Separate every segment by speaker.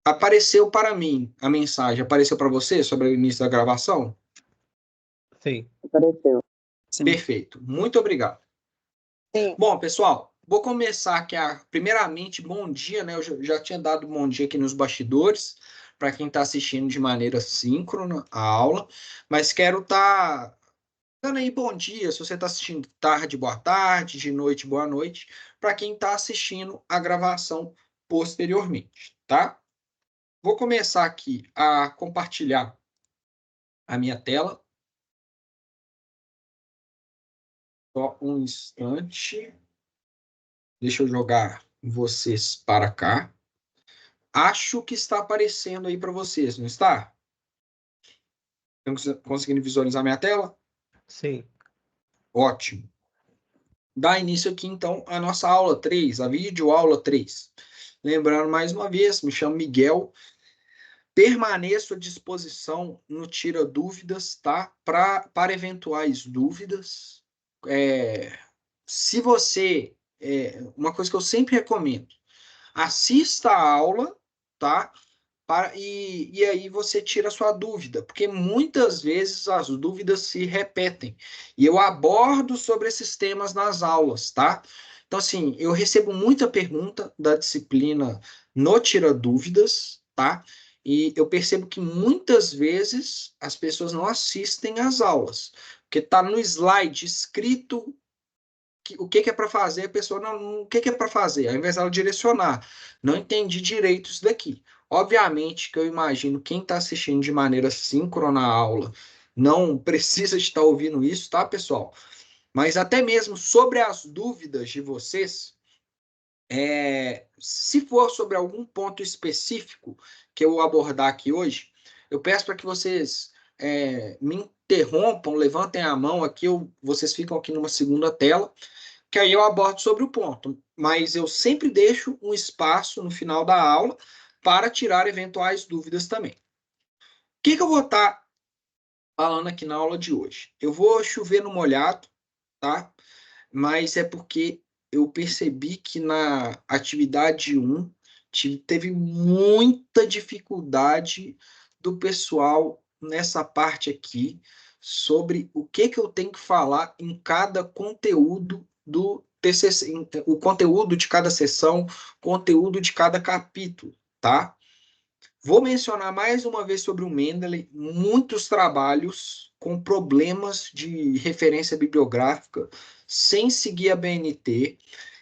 Speaker 1: Apareceu para mim a mensagem. Apareceu para você sobre o início da gravação?
Speaker 2: Sim.
Speaker 3: Apareceu. Sim.
Speaker 1: Perfeito. Muito obrigado.
Speaker 3: Sim.
Speaker 1: Bom, pessoal, vou começar aqui. Primeiramente, bom dia, né? Eu já tinha dado bom dia aqui nos bastidores, para quem está assistindo de maneira síncrona a aula, mas quero estar dando aí bom dia, se você está assistindo tarde, boa tarde, de noite, boa noite, para quem está assistindo a gravação posteriormente, tá? Vou começar aqui a compartilhar a minha tela. Só um instante. Deixa eu jogar vocês para cá. Acho que está aparecendo aí para vocês, não está? Estão conseguindo visualizar minha tela?
Speaker 2: Sim.
Speaker 1: Ótimo. Dá início aqui, então, a nossa aula 3, a videoaula 3. Lembrando mais uma vez, me chamo Miguel. Permaneço à disposição no Tira Dúvidas, tá? Para eventuais dúvidas. Se você... uma coisa que eu sempre recomendo. Assista a aula, tá? E aí você tira a sua dúvida, porque muitas vezes as dúvidas se repetem. E eu abordo sobre esses temas nas aulas, tá? Então, assim, eu recebo muita pergunta da disciplina no Tira Dúvidas, tá? E eu percebo que muitas vezes as pessoas não assistem às aulas, porque tá no slide escrito o que é para fazer, a pessoa o que é para fazer, ao invés dela direcionar. Não entendi direito isso daqui. Obviamente que eu imagino quem está assistindo de maneira síncrona a aula não precisa estar ouvindo isso, tá, pessoal? Mas até mesmo sobre as dúvidas de vocês, se for sobre algum ponto específico que eu vou abordar aqui hoje, eu peço para que vocês me interrompam, levantem a mão aqui, vocês ficam aqui numa segunda tela, que aí eu abordo sobre o ponto, mas eu sempre deixo um espaço no final da aula para tirar eventuais dúvidas também. O que eu vou estar falando aqui na aula de hoje? Eu vou chover no molhado, tá? Mas é porque eu percebi que na atividade 1 teve muita dificuldade do pessoal nessa parte aqui sobre o que eu tenho que falar em cada conteúdo do TCC, o conteúdo de cada sessão, conteúdo de cada capítulo, tá? Vou mencionar mais uma vez sobre o Mendeley, muitos trabalhos com problemas de referência bibliográfica, sem seguir a BNT,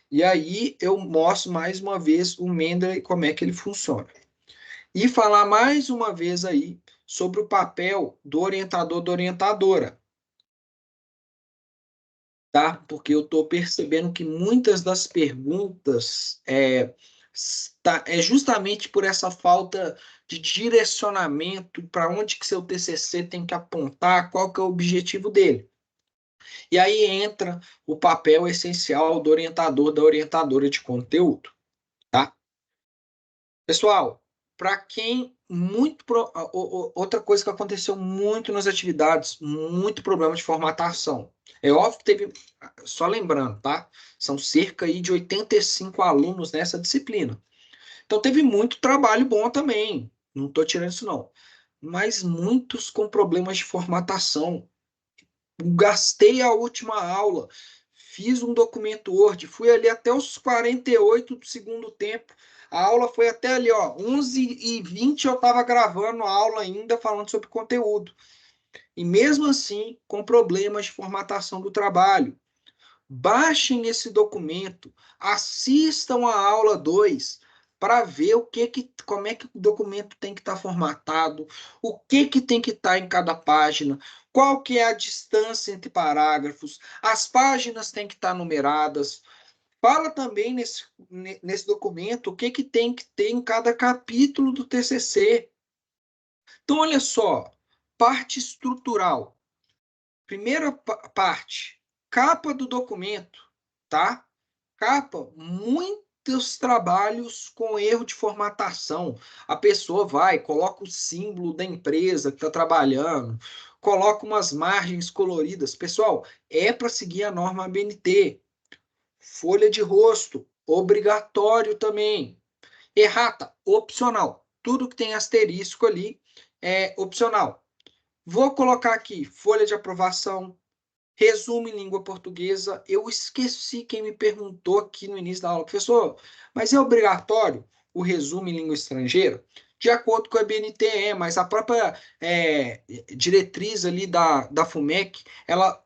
Speaker 1: e aí eu mostro mais uma vez o Mendeley, como é que ele funciona. E falar mais uma vez aí sobre o papel do orientador, da orientadora, tá? Porque eu estou percebendo que muitas das perguntas é justamente por essa falta de direcionamento para onde que seu TCC tem que apontar, qual que é o objetivo dele. E aí entra o papel essencial do orientador, da orientadora de conteúdo, tá? Pessoal, para quem outra coisa que aconteceu muito nas atividades, muito problema de formatação. É óbvio que teve, só lembrando, tá? São cerca aí de 85 alunos nessa disciplina. Então teve muito trabalho bom também, não estou tirando isso não. Mas muitos com problemas de formatação. Gastei a última aula, fiz um documento Word, fui ali até os 48 do segundo tempo. A aula foi até ali, ó, 11h20 eu estava gravando a aula ainda, falando sobre conteúdo. E mesmo assim, com problemas de formatação do trabalho. Baixem esse documento, assistam a aula 2 para ver como é que o documento tem que estar formatado, o que tem que estar em cada página, qual que é a distância entre parágrafos, as páginas têm que estar numeradas. Fala também nesse documento o que tem que ter em cada capítulo do TCC. Então, olha só, parte estrutural. Primeira parte, capa do documento, tá? Capa, muitos trabalhos com erro de formatação. A pessoa vai, coloca o símbolo da empresa que está trabalhando, coloca umas margens coloridas. Pessoal, é para seguir a norma ABNT. Folha de rosto, obrigatório também. Errata, opcional. tudo que tem asterisco ali é opcional. Vou colocar aqui folha de aprovação, resumo em língua portuguesa. Eu esqueci quem me perguntou aqui no início da aula, professor, mas é obrigatório o resumo em língua estrangeira? De acordo com a BNTE, mas a própria diretriz ali da FUMEC, ela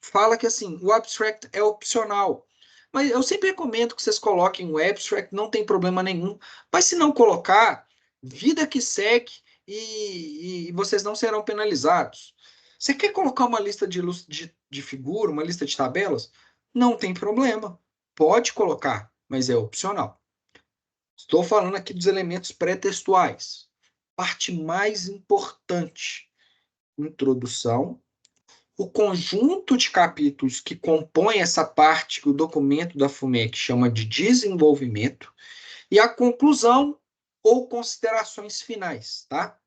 Speaker 1: fala que assim, o abstract é opcional. Mas eu sempre recomendo que vocês coloquem o abstract, não tem problema nenhum. Mas se não colocar, vida que segue e vocês não serão penalizados. Você quer colocar uma lista de figura, uma lista de tabelas? Não tem problema. Pode colocar, mas é opcional. Estou falando aqui dos elementos pré-textuais. Parte mais importante: introdução, o conjunto de capítulos que compõe essa parte que o documento da FUMEC chama de desenvolvimento, e a conclusão ou considerações finais, tá?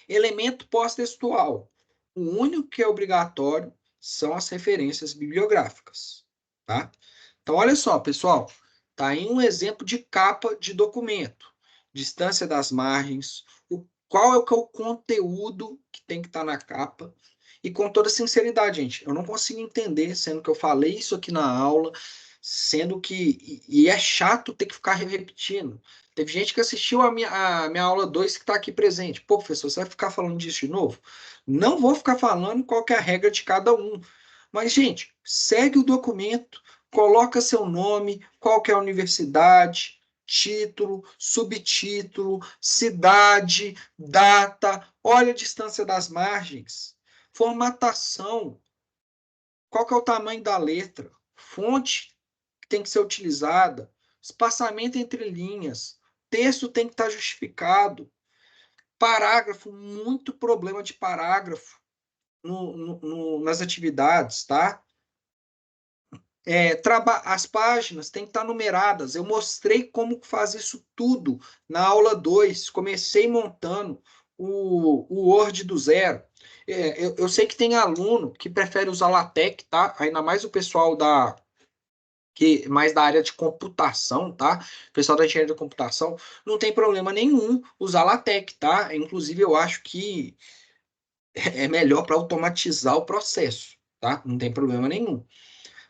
Speaker 1: Elemento pós-textual. O único que é obrigatório são as referências bibliográficas, tá? Então, olha só, pessoal, tá aí um exemplo de capa de documento. Distância das margens, qual é o conteúdo que tem que estar na capa. E com toda sinceridade, gente, eu não consigo entender, sendo que eu falei isso aqui na aula, sendo que... E é chato ter que ficar repetindo. Teve gente que assistiu a minha aula 2 que está aqui presente. Pô, professor, você vai ficar falando disso de novo? Não vou ficar falando qual que é a regra de cada um. Mas, gente, segue o documento, coloca seu nome, qual que é a universidade, título, subtítulo, cidade, data, olha a distância das margens. Formatação. Qual que é o tamanho da letra? Fonte que tem que ser utilizada. Espaçamento entre linhas. Texto tem que estar justificado. Parágrafo, muito problema de parágrafo nas atividades, tá? As páginas têm que estar numeradas. Eu mostrei como faz isso tudo na aula 2. Comecei montando o Word do zero. Eu sei que tem aluno que prefere usar LaTeX, tá? Ainda mais o pessoal mais da área de computação, tá? O pessoal da engenharia de computação, não tem problema nenhum usar LaTeX, tá? Inclusive, eu acho que é melhor para automatizar o processo, tá? Não tem problema nenhum.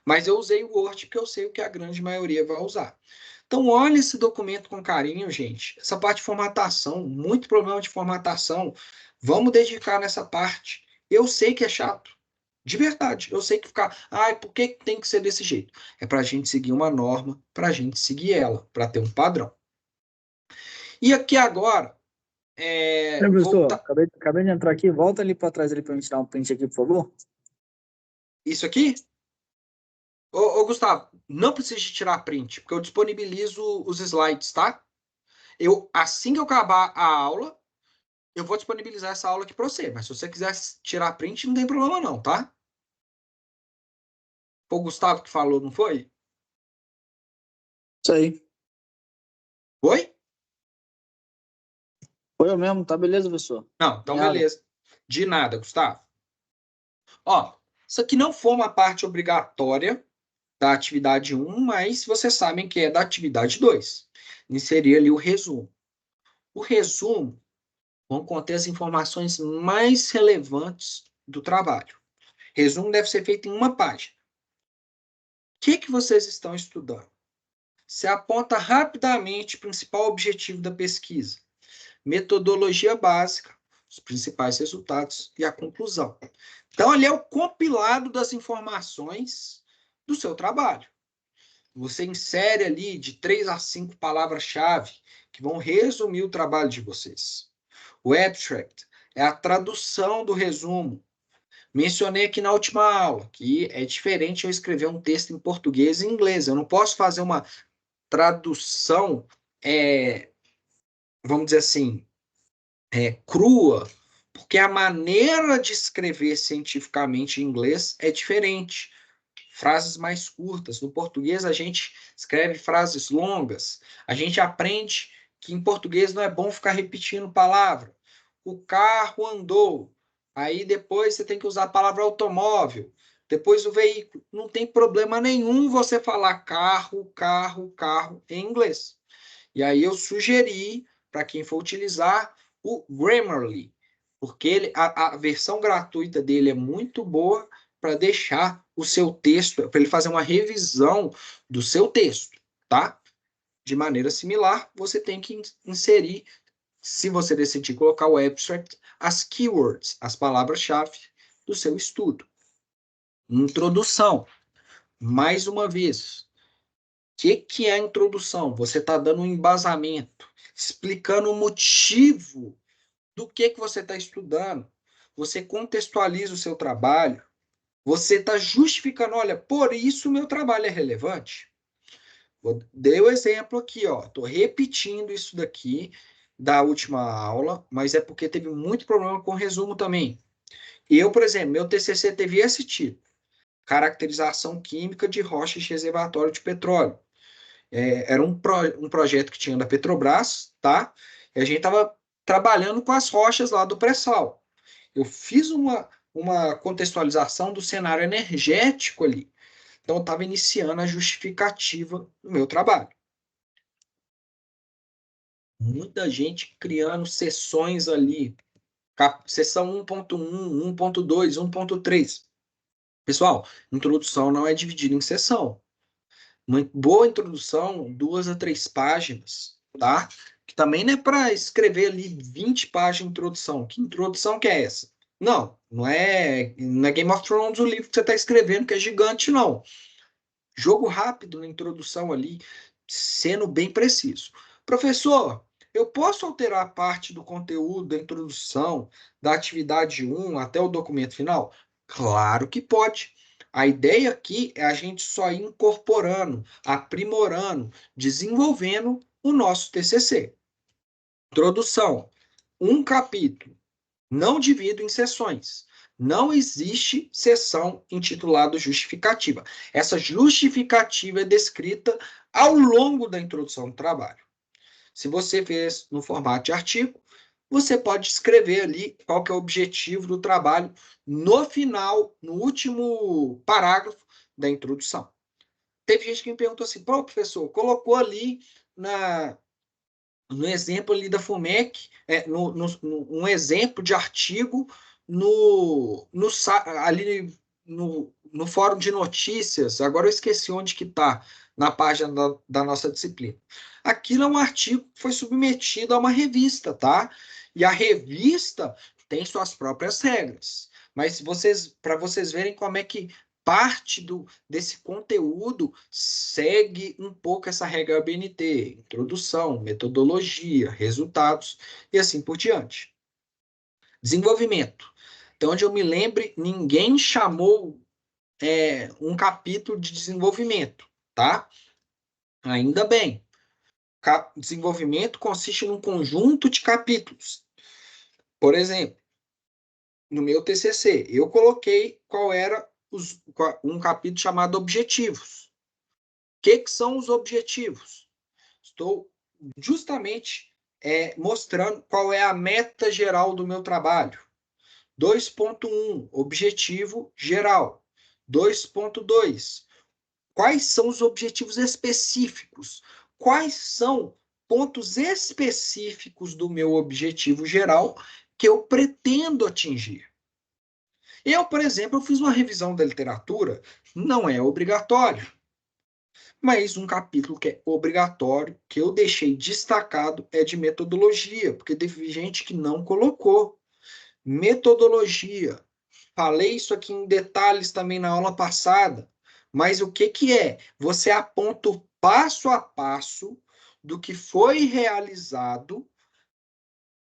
Speaker 1: Mas eu usei o Word porque eu sei o que a grande maioria vai usar. Então, olha esse documento com carinho, gente. Essa parte de formatação, muito problema de formatação. Vamos dedicar nessa parte. Eu sei que é chato. De verdade. Eu sei que ficar... Ai, por que tem que ser desse jeito? É para a gente seguir uma norma, para a gente seguir ela, para ter um padrão. E aqui agora...
Speaker 3: Professor, acabei de entrar aqui. Volta ali para trás para a gente dar um print aqui, por favor.
Speaker 1: Isso aqui? Ô, Gustavo, não precisa de tirar print, porque eu disponibilizo os slides, tá? Assim que eu acabar a aula, eu vou disponibilizar essa aula aqui para você. Mas se você quiser tirar print, não tem problema não, tá? Foi o Gustavo que falou, não foi?
Speaker 3: Isso aí.
Speaker 1: Foi?
Speaker 3: Foi eu mesmo, tá beleza, professor?
Speaker 1: Não, então beleza. De nada, Gustavo. Ó, isso aqui não foi uma parte obrigatória da atividade 1, mas vocês sabem que é da atividade 2. Inserir ali o resumo. O resumo vão conter as informações mais relevantes do trabalho. Resumo deve ser feito em uma página. O que vocês estão estudando? Você aponta rapidamente o principal objetivo da pesquisa, metodologia básica, os principais resultados e a conclusão. Então, ali é o compilado das informações do seu trabalho. Você insere ali de 3 a 5 palavras-chave que vão resumir o trabalho de vocês. O abstract é a tradução do resumo. Mencionei aqui na última aula que é diferente eu escrever um texto em português e inglês. Eu não posso fazer uma tradução, vamos dizer assim, crua, porque a maneira de escrever cientificamente em inglês é diferente. Frases mais curtas. No português, a gente escreve frases longas. A gente aprende que em português não é bom ficar repetindo palavra. O carro andou. Aí depois você tem que usar a palavra automóvel. Depois o veículo. Não tem problema nenhum você falar carro, carro, carro em inglês. E aí eu sugeri, para quem for utilizar, o Grammarly, porque a versão gratuita dele é muito boa para deixar o seu texto, para ele fazer uma revisão do seu texto, tá? De maneira similar, você tem que inserir, se você decidir colocar o abstract, as keywords, as palavras-chave do seu estudo. Introdução. Mais uma vez, o que é a introdução? Você está dando um embasamento, explicando o motivo do que você está estudando. Você contextualiza o seu trabalho. Você está justificando, olha, por isso o meu trabalho é relevante. Dei o exemplo aqui, ó. Estou repetindo isso daqui da última aula, mas é porque teve muito problema com o resumo também. Eu, por exemplo, meu TCC teve esse tipo: caracterização química de rochas de reservatório de petróleo. Era um projeto que tinha da Petrobras, tá? E a gente estava trabalhando com as rochas lá do pré-sal. Eu fiz uma contextualização do cenário energético ali. Então, eu estava iniciando a justificativa do meu trabalho. Muita gente criando sessões ali, sessão 1.1, 1.2, 1.3. Pessoal, introdução não é dividida em sessão. Uma boa introdução, 2 a 3 páginas, tá? Que também não é para escrever ali 20 páginas de introdução. Que introdução que é essa? Não é Game of Thrones o livro que você está escrevendo, que é gigante, não. Jogo rápido na introdução ali, sendo bem preciso. Professor, eu posso alterar parte do conteúdo da introdução, da atividade 1 até o documento final? Claro que pode. A ideia aqui é a gente só ir incorporando, aprimorando, desenvolvendo o nosso TCC. Introdução. Um capítulo. Não divido em sessões. Não existe sessão intitulada justificativa. Essa justificativa é descrita ao longo da introdução do trabalho. Se você fez no formato de artigo, você pode escrever ali qual que é o objetivo do trabalho no final, no último parágrafo da introdução. Teve gente que me perguntou assim: pô, professor, colocou ali no exemplo ali da FUMEC, um exemplo de artigo ali no fórum de notícias, agora eu esqueci onde que está, na página da nossa disciplina. Aquilo é um artigo que foi submetido a uma revista, tá? E a revista tem suas próprias regras. Mas para vocês verem como é que parte desse conteúdo segue um pouco essa regra BNT, introdução, metodologia, resultados e assim por diante. Desenvolvimento. Então, onde eu me lembre, ninguém chamou um capítulo de desenvolvimento, tá? Ainda bem. Desenvolvimento consiste num conjunto de capítulos. Por exemplo, no meu TCC, eu coloquei qual era um capítulo chamado Objetivos. O que são os objetivos? Estou justamente mostrando qual é a meta geral do meu trabalho. 2.1, objetivo geral. 2.2, quais são os objetivos específicos? Quais são pontos específicos do meu objetivo geral que eu pretendo atingir? Eu, por exemplo, eu fiz uma revisão da literatura, não é obrigatório, mas um capítulo que é obrigatório, que eu deixei destacado, é de metodologia, porque teve gente que não colocou. Metodologia. Falei isso aqui em detalhes também na aula passada, mas o que é? Você aponta o passo a passo do que foi realizado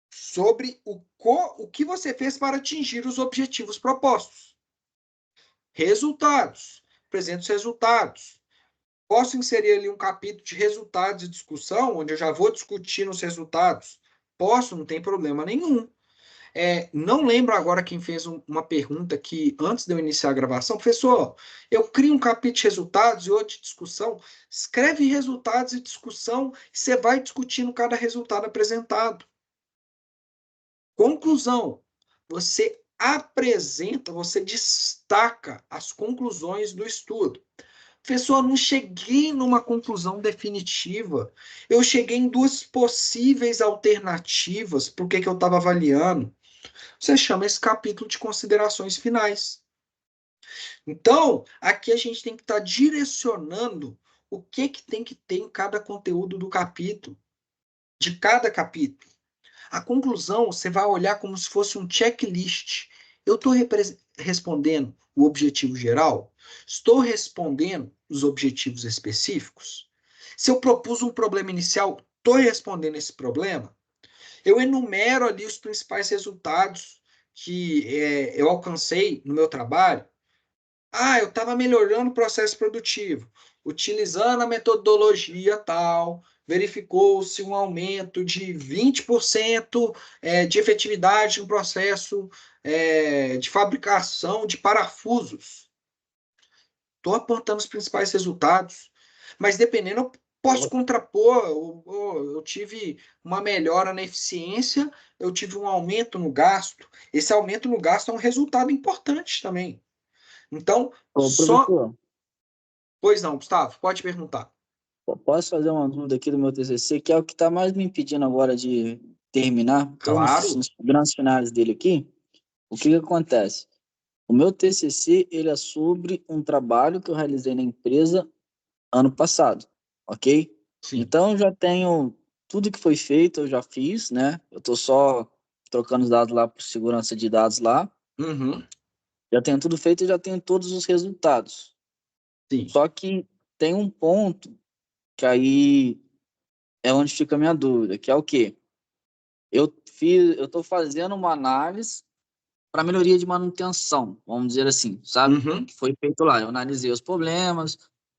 Speaker 1: sobre o que você fez para atingir os objetivos propostos. Resultados. Apresenta os resultados. Posso inserir ali um capítulo de resultados e discussão, onde eu já vou discutir os resultados? Posso, não tem problema nenhum. Não lembro agora quem fez uma pergunta aqui antes de eu iniciar a gravação. Professor, eu crio um capítulo de resultados e outro de discussão. Escreve resultados e discussão e você vai discutindo cada resultado apresentado. Conclusão. Você apresenta, você destaca as conclusões do estudo. Professor, eu não cheguei numa conclusão definitiva. Eu cheguei em duas possíveis alternativas para o que eu estava avaliando. Você chama esse capítulo de considerações finais. Então, aqui a gente tem que estar direcionando o que tem que ter em cada conteúdo do capítulo, de cada capítulo. A conclusão, você vai olhar como se fosse um checklist. Eu estou respondendo o objetivo geral? Estou respondendo os objetivos específicos? Se eu propus um problema inicial, estou respondendo esse problema? Eu enumero ali os principais resultados que eu alcancei no meu trabalho. Eu estava melhorando o processo produtivo, utilizando a metodologia tal, verificou-se um aumento de 20% de efetividade no processo de fabricação de parafusos. Estou apontando os principais resultados, mas dependendo, eu posso contrapor. Eu tive uma melhora na eficiência, eu tive um aumento no gasto. Esse aumento no gasto é um resultado importante também. Então, só.
Speaker 3: Professor,
Speaker 1: Pois não, Gustavo, pode perguntar.
Speaker 3: posso fazer uma dúvida aqui do meu TCC, que é o que está mais me impedindo agora de terminar? Estou
Speaker 1: Claro.
Speaker 3: nos grandes finais dele aqui. O que acontece? O meu TCC, ele é sobre um trabalho que eu realizei na empresa ano passado, ok?
Speaker 1: Sim.
Speaker 3: Então, eu já tenho tudo que foi feito, eu já fiz, né? Eu estou só trocando os dados lá por segurança de dados lá.
Speaker 1: Uhum.
Speaker 3: Já tenho tudo feito e já tenho todos os resultados.
Speaker 1: Sim.
Speaker 3: Só que tem um ponto que aí é onde fica a minha dúvida, que é o quê? Eu estou fazendo uma análise para melhoria de manutenção, vamos dizer assim, sabe?
Speaker 1: Uhum.
Speaker 3: Que foi feito lá. Eu analisei os problemas,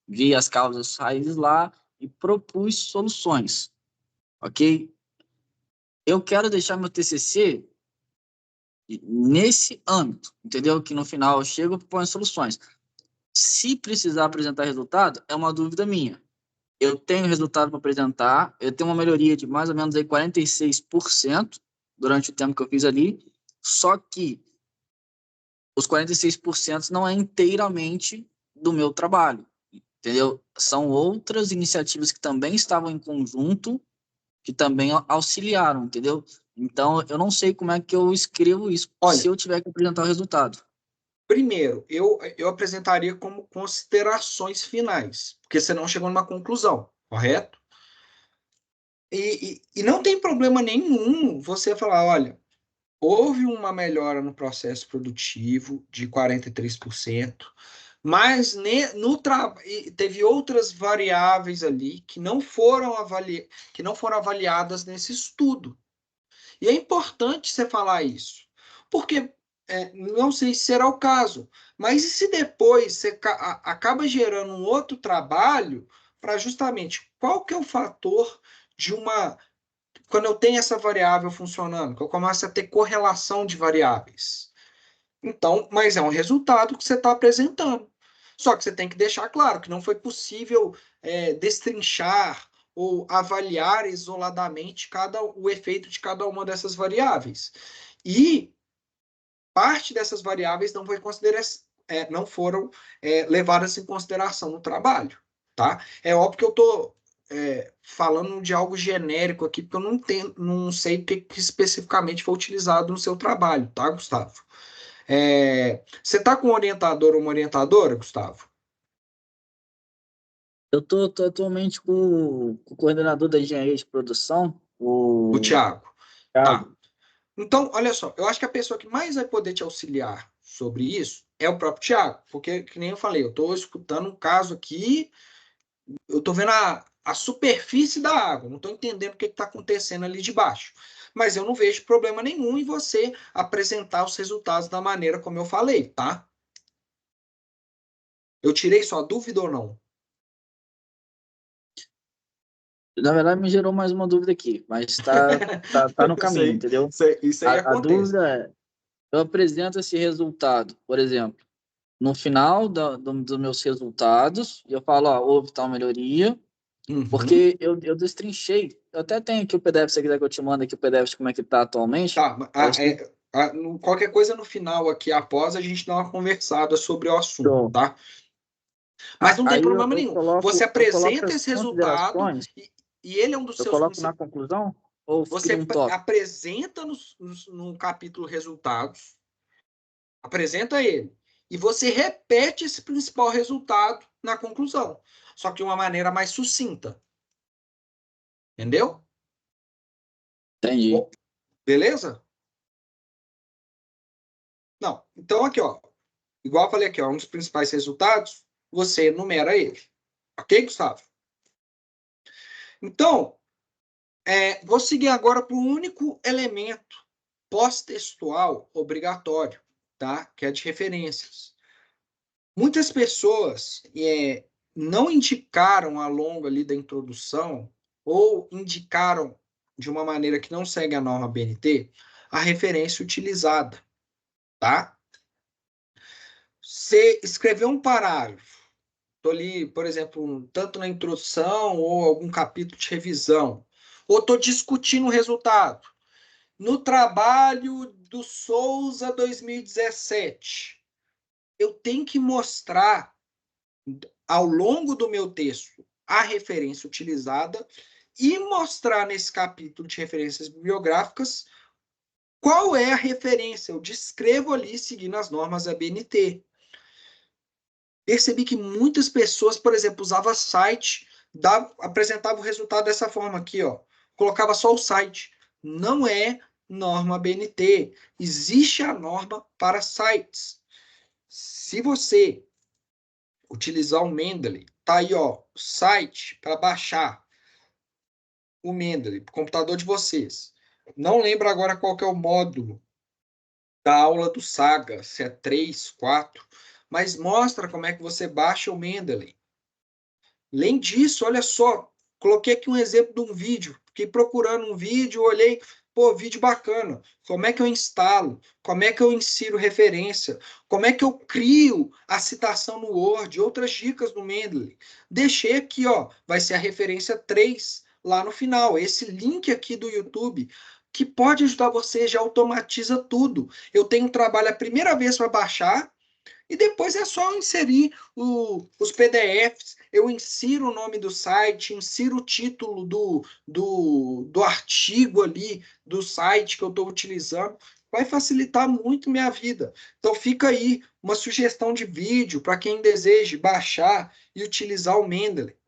Speaker 3: vi as causas raízes lá e propus soluções, ok? Eu quero deixar meu TCC nesse âmbito, entendeu? Que no final eu chego e proponho soluções. Se precisar apresentar resultado, é uma dúvida minha. Eu tenho resultado para apresentar, eu tenho uma melhoria de mais ou menos aí 46% durante o tempo que eu fiz ali, só que os 46% não é inteiramente do meu trabalho, entendeu? São outras iniciativas que também estavam em conjunto, que também auxiliaram, entendeu? Então, eu não sei como é que eu escrevo isso, se
Speaker 1: Olha,
Speaker 3: eu tiver que apresentar o resultado.
Speaker 1: primeiro, eu apresentaria como considerações finais, porque você não chegou numa conclusão, correto? E não tem problema nenhum você falar, olha, houve uma melhora no processo produtivo de 43%, mas teve outras variáveis ali que não foram avaliadas nesse estudo. E é importante você falar isso, porque não sei se será o caso, mas e se depois você acaba gerando um outro trabalho para justamente qual que é o fator de uma quando eu tenho essa variável funcionando, que eu começo a ter correlação de variáveis. Então, mas é um resultado que você está apresentando. Só que você tem que deixar claro que não foi possível destrinchar ou avaliar isoladamente o efeito de cada uma dessas variáveis. E parte dessas variáveis não foram levadas em consideração no trabalho. Tá? É óbvio que eu estou falando de algo genérico aqui, porque eu não sei o que especificamente foi utilizado no seu trabalho, tá, Gustavo? Você está com um orientador ou uma orientadora, Gustavo?
Speaker 3: Eu tô atualmente com o coordenador da engenharia de produção,
Speaker 1: O
Speaker 3: o
Speaker 1: Tiago. Tá.
Speaker 3: Thiago.
Speaker 1: Então, olha só, eu acho que a pessoa que mais vai poder te auxiliar sobre isso é o próprio Tiago, porque, que nem eu falei, eu estou escutando um caso aqui, eu estou vendo a superfície da água, não estou entendendo o que está acontecendo ali debaixo. Mas eu não vejo problema nenhum em você apresentar os resultados da maneira como eu falei, tá? Eu tirei sua dúvida ou não?
Speaker 3: Na verdade, me gerou mais uma dúvida aqui, mas tá no
Speaker 1: Isso
Speaker 3: caminho,
Speaker 1: aí,
Speaker 3: entendeu?
Speaker 1: isso aí
Speaker 3: A
Speaker 1: acontece.
Speaker 3: dúvida é, eu apresento esse resultado, por exemplo, no final dos meus resultados, e eu falo, ó, houve tal melhoria,
Speaker 1: Uhum.
Speaker 3: porque eu destrinchei, eu até tenho aqui o PDF, se você quiser que eu te mande aqui o PDF de como é que tá atualmente.
Speaker 1: Tá, qualquer coisa no final aqui, após, a gente dá uma conversada sobre o assunto,
Speaker 3: Show.
Speaker 1: tá? Mas não tem
Speaker 3: Aí
Speaker 1: problema
Speaker 3: eu
Speaker 1: nenhum.
Speaker 3: coloco,
Speaker 1: Você
Speaker 3: eu coloco
Speaker 1: apresenta
Speaker 3: as
Speaker 1: esse resultado
Speaker 3: considerações,
Speaker 1: e ele é um dos
Speaker 3: eu
Speaker 1: seus
Speaker 3: coloco na
Speaker 1: principais.
Speaker 3: conclusão ou
Speaker 1: Você
Speaker 3: crio um tópico?
Speaker 1: apresenta no capítulo resultados, apresenta ele, e você repete esse principal resultado na conclusão, só que de uma maneira mais sucinta. Entendeu?
Speaker 3: Entendi.
Speaker 1: Beleza? Não. Então, aqui, ó. Igual eu falei aqui, ó, um dos principais resultados, você enumera ele. Ok, Gustavo? Então, vou seguir agora para o único elemento pós-textual obrigatório, tá? Que é de referências. Muitas pessoas não indicaram ao longo ali da introdução ou indicaram de uma maneira que não segue a norma BNT a referência utilizada, tá? Você escreveu um parágrafo, estou ali, por exemplo, tanto na introdução ou algum capítulo de revisão, ou estou discutindo o resultado. No trabalho do Souza 2017, eu tenho que mostrar ao longo do meu texto a referência utilizada e mostrar nesse capítulo de referências bibliográficas qual é a referência. Eu descrevo ali seguindo as normas da BNT. Percebi que muitas pessoas, por exemplo, usavam site, apresentava o resultado dessa forma aqui, ó. Colocava só o site. Não é norma BNT. Existe a norma para sites. Se você utilizar o Mendeley, tá aí, ó, site para baixar o Mendeley, para o computador de vocês. Não lembro agora qual que é o módulo da aula do Saga, se é 3, 4, mas mostra como é que você baixa o Mendeley. Além disso, olha só, coloquei aqui um exemplo de um vídeo. Fiquei procurando um vídeo, olhei, pô, vídeo bacana. Como é que eu instalo? Como é que eu insiro referência? Como é que eu crio a citação no Word? Outras dicas no Mendeley. Deixei aqui, ó, vai ser a referência 3 lá no final. Esse link aqui do YouTube que pode ajudar você, já automatiza tudo. Eu tenho um trabalho a primeira vez para baixar, e depois é só inserir os PDFs, eu insiro o nome do site, insiro o título do artigo ali, do site que eu estou utilizando, vai facilitar muito minha vida. Então fica aí uma sugestão de vídeo para quem deseje baixar e utilizar o Mendeley.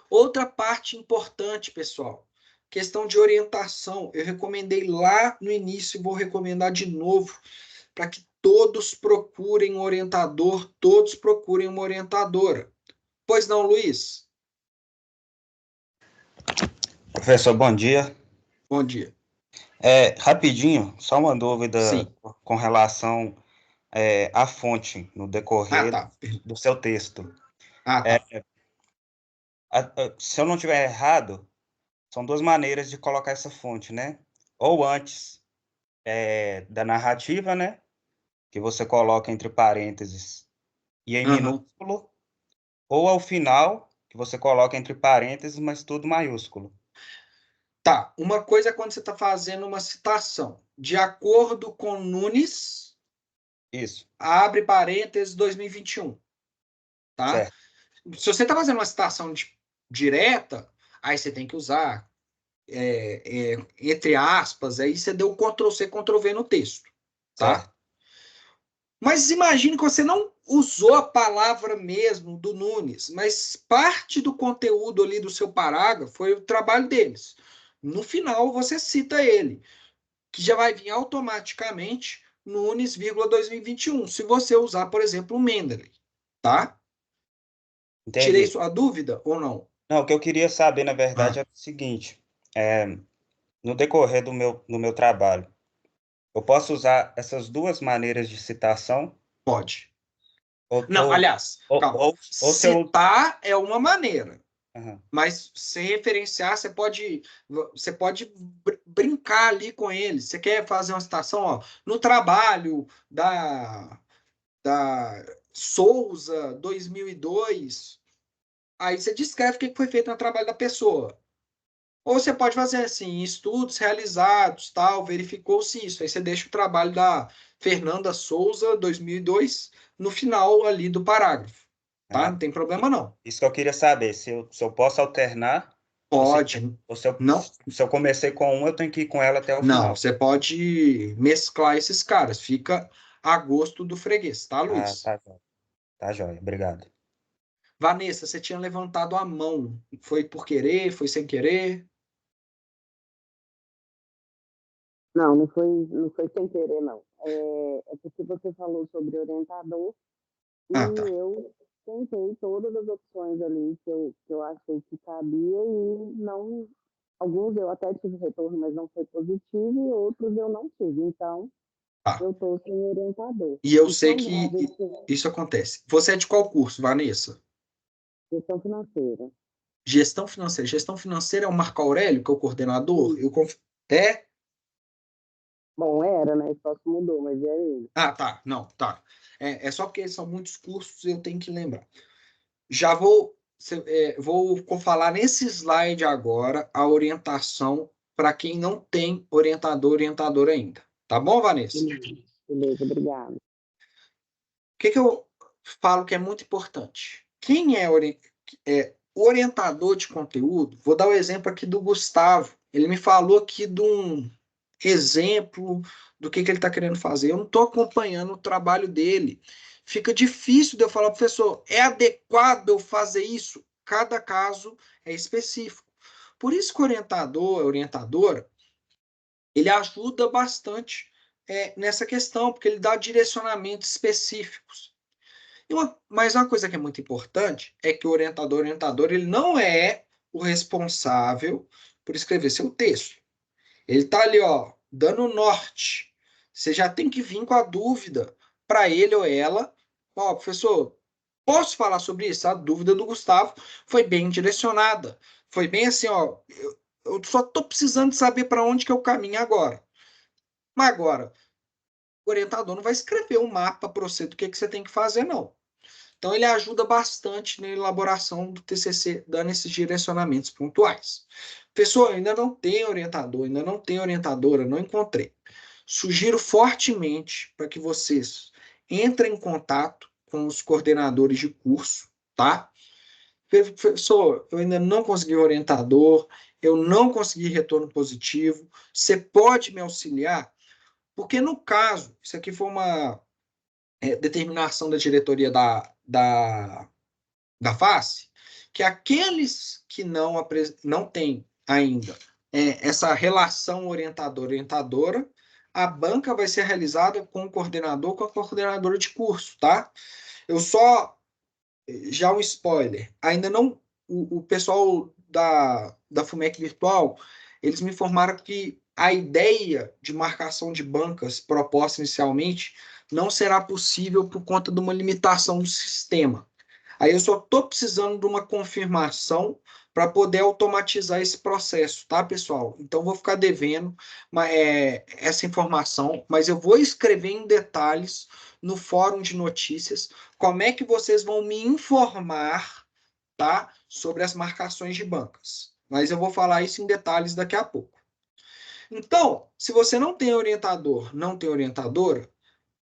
Speaker 1: Outra parte importante, pessoal, questão de orientação. Eu recomendei lá no início e vou recomendar de novo, para que todos procurem um orientador, todos procurem uma orientadora. Pois não, Luiz?
Speaker 4: Professor, bom dia.
Speaker 1: Bom dia.
Speaker 4: Rapidinho, só uma dúvida
Speaker 1: Sim.
Speaker 4: com relação à fonte no decorrer
Speaker 1: tá.
Speaker 4: do seu texto.
Speaker 1: Tá.
Speaker 4: Se eu não estiver errado, são duas maneiras de colocar essa fonte, né? Ou antes da narrativa, né? Que você coloca entre parênteses e em minúsculo, ou ao final, que você coloca entre parênteses, mas tudo maiúsculo.
Speaker 1: Tá, uma coisa é quando você está fazendo uma citação. De acordo com Nunes,
Speaker 4: Isso,
Speaker 1: abre parênteses 2021. Tá?
Speaker 4: certo.
Speaker 1: Se você está fazendo uma citação direta, aí você tem que usar entre aspas, aí você deu Ctrl+C, Ctrl+V no texto. Tá?
Speaker 4: Certo.
Speaker 1: Mas imagine que você não usou a palavra mesmo do Nunes, mas parte do conteúdo ali do seu parágrafo foi o trabalho deles. No final, você cita ele, que já vai vir automaticamente Nunes, 2021, se você usar, por exemplo, o Mendeley. Tá? Tirei
Speaker 4: Entendi.
Speaker 1: sua dúvida ou não?
Speaker 4: Não, o que eu queria saber, na verdade, é o seguinte: no decorrer do meu trabalho, eu posso usar essas duas maneiras de citação?
Speaker 1: Pode.
Speaker 4: Ou,
Speaker 1: Não,
Speaker 4: ou,
Speaker 1: aliás,
Speaker 4: ou,
Speaker 1: calma.
Speaker 4: ou se eu...
Speaker 1: Citar é uma maneira.
Speaker 4: Uhum.
Speaker 1: Mas se referenciar, você pode brincar ali com eles. Você quer fazer uma citação, ó, no trabalho da Souza 2002, aí você descreve o que foi feito no trabalho da pessoa. Ou você pode fazer assim, estudos realizados, tal, verificou-se isso. Aí você deixa o trabalho da Fernanda Souza 2002 no final ali do parágrafo. tá? Não tem problema, não.
Speaker 4: Isso que eu queria saber, se eu posso alternar,
Speaker 1: Pode.
Speaker 4: ou se
Speaker 1: Não,
Speaker 4: eu comecei com um, eu tenho que ir com ela até o
Speaker 1: não,
Speaker 4: final.
Speaker 1: você pode mesclar esses caras. Fica a gosto do freguês, tá,
Speaker 4: Ah,
Speaker 1: Luiz?
Speaker 4: tá jóia. Tá jóia, obrigado.
Speaker 1: Vanessa, você tinha levantado a mão. Foi por querer? Foi sem querer?
Speaker 5: Não, não foi sem querer, não. É porque você falou sobre orientador e
Speaker 1: Ah, tá.
Speaker 5: eu tentei todas as opções ali que eu achei que cabia e não. Alguns eu até tive retorno, mas não foi positivo, e outros eu não tive. Então,
Speaker 1: Tá.
Speaker 5: eu estou sem orientador.
Speaker 1: E eu
Speaker 5: E
Speaker 1: sei
Speaker 5: quando a
Speaker 1: que
Speaker 5: gente
Speaker 1: isso acontece. Você é de qual curso, Vanessa?
Speaker 5: gestão financeira,
Speaker 1: Gestão financeira. Gestão financeira é o Marco Aurélio, que é o coordenador? É?
Speaker 5: bom, era, né? Só se mudou, mas é ele.
Speaker 1: Ah, tá. Não, tá. É só porque são muitos cursos, eu tenho que lembrar. Já vou falar nesse slide agora a orientação para quem não tem orientador ainda. Tá bom, Vanessa?
Speaker 5: Beleza, obrigado.
Speaker 1: O que eu falo que é muito importante? Quem é orientador de conteúdo? Vou dar o exemplo aqui do Gustavo. Ele me falou aqui de um exemplo do que ele está querendo fazer. Eu não estou acompanhando o trabalho dele. Fica difícil de eu falar, professor, é adequado eu fazer isso? Cada caso é específico. Por isso que o orientador, a orientadora, ele ajuda bastante nessa questão, porque ele dá direcionamentos específicos. Mas uma coisa que é muito importante é que o orientador, ele não é o responsável por escrever seu texto. Ele está ali, ó, dando o norte. Você já tem que vir com a dúvida para ele ou ela. Ó, professor, posso falar sobre isso? A dúvida do Gustavo foi bem direcionada. Foi bem assim, ó, eu só estou precisando de saber para onde que eu caminho agora. Mas agora, o orientador não vai escrever um mapa para você do que você tem que fazer, não. Então, ele ajuda bastante na elaboração do TCC, dando esses direcionamentos pontuais. Pessoal, ainda não tem orientador, ainda não tem orientadora, não encontrei. Sugiro fortemente para que vocês entrem em contato com os coordenadores de curso, tá? Professor, eu ainda não consegui orientador, eu não consegui retorno positivo, você pode me auxiliar? Porque no caso, isso aqui foi uma determinação da diretoria da face, que aqueles que não têm ainda essa relação orientadora, a banca vai ser realizada com o coordenador, com a coordenadora de curso, tá? Eu só, já um spoiler, ainda não, o pessoal da FUMEC Virtual, eles me informaram que a ideia de marcação de bancas proposta inicialmente não será possível por conta de uma limitação do sistema. Aí eu só estou precisando de uma confirmação para poder automatizar esse processo, tá, pessoal? Então, vou ficar devendo essa informação, mas eu vou escrever em detalhes no fórum de notícias como é que vocês vão me informar, tá, sobre as marcações de bancas. Mas eu vou falar isso em detalhes daqui a pouco. Então, se você não tem orientador, não tem orientadora,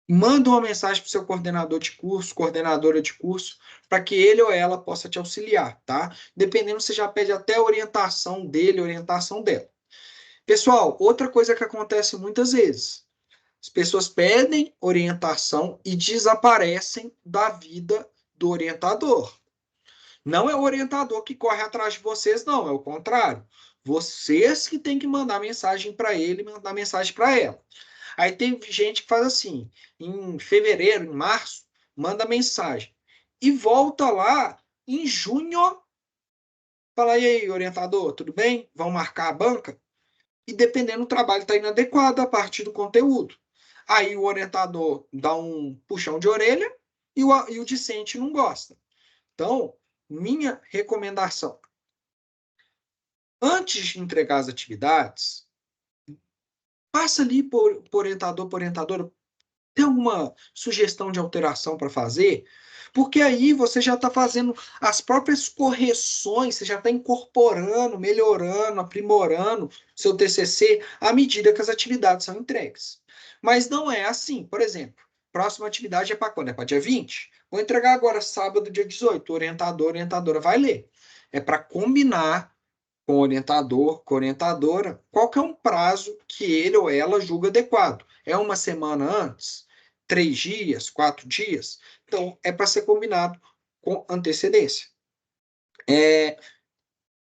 Speaker 1: manda uma mensagem para o seu coordenador de curso, coordenadora de curso, para que ele ou ela possa te auxiliar, tá? Dependendo, você já pede até a orientação dele, orientação dela. Pessoal, outra coisa que acontece muitas vezes, as pessoas pedem orientação e desaparecem da vida do orientador. Não é o orientador que corre atrás de vocês, não, é o contrário. Vocês que têm que mandar mensagem para ele, mandar mensagem para ela. Aí tem gente que faz assim, em fevereiro, em março, manda mensagem. E volta lá em junho, fala, e aí, orientador, tudo bem? Vão marcar a banca? E dependendo do trabalho, está inadequado a partir do conteúdo. Aí o orientador dá um puxão de orelha e o discente não gosta. Então, minha recomendação, antes de entregar as atividades, passa ali por orientador, por orientadora, tem alguma sugestão de alteração para fazer? Porque aí você já está fazendo as próprias correções, você já está incorporando, melhorando, aprimorando seu TCC à medida que as atividades são entregues. Mas não é assim. Por exemplo, próxima atividade é para quando? É para dia 20? Vou entregar agora, sábado, dia 18. Orientador, orientadora vai ler. É para combinar com o orientador, com a orientadora, qual que é um prazo que ele ou ela julga adequado. É uma semana antes? 3 dias? 4 dias? Então, é para ser combinado com antecedência.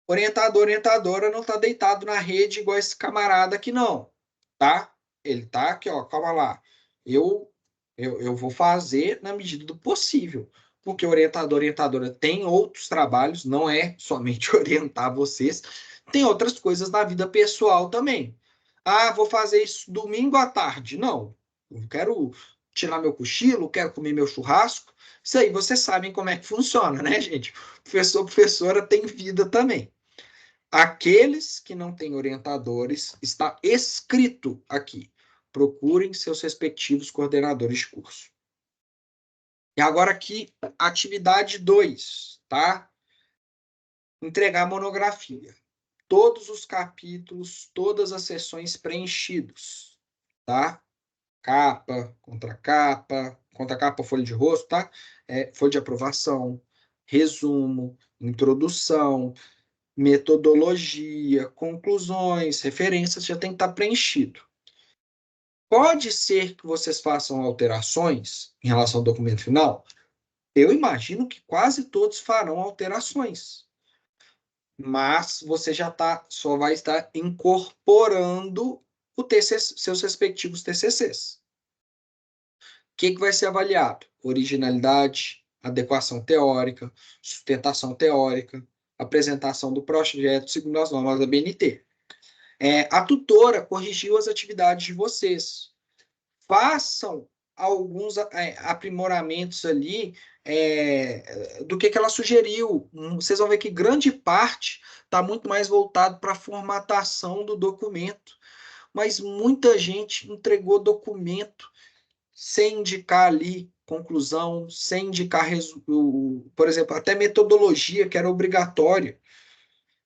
Speaker 1: Orientador, orientadora não está deitado na rede igual esse camarada aqui, não. Tá? Ele tá aqui, ó, calma lá. Eu vou fazer na medida do possível. Porque orientador, orientadora tem outros trabalhos, não é somente orientar vocês. Tem outras coisas na vida pessoal também. Ah, vou fazer isso domingo à tarde. Não. Eu quero tirar meu cochilo, quero comer meu churrasco. Isso aí vocês sabem como é que funciona, né, gente? Professor, professora tem vida também. Aqueles que não têm orientadores, está escrito aqui. Procurem seus respectivos coordenadores de curso. E agora aqui, atividade 2, tá? Entregar a monografia. Todos os capítulos, todas as sessões preenchidos, tá? Capa, contracapa, folha de rosto, tá? Folha de aprovação, resumo, introdução, metodologia, conclusões, referências, já tem que estar preenchido. Pode ser que vocês façam alterações em relação ao documento final? Eu imagino que quase todos farão alterações. Mas você só vai estar incorporando seus respectivos TCCs. O que vai ser avaliado? Originalidade, adequação teórica, sustentação teórica, apresentação do projeto segundo as normas da BNT. A tutora corrigiu as atividades de vocês. Façam alguns aprimoramentos ali do que ela sugeriu. Vocês vão ver que grande parte está muito mais voltado para a formatação do documento. Mas muita gente entregou documento sem indicar ali conclusão, sem indicar, por exemplo, até metodologia, que era obrigatória.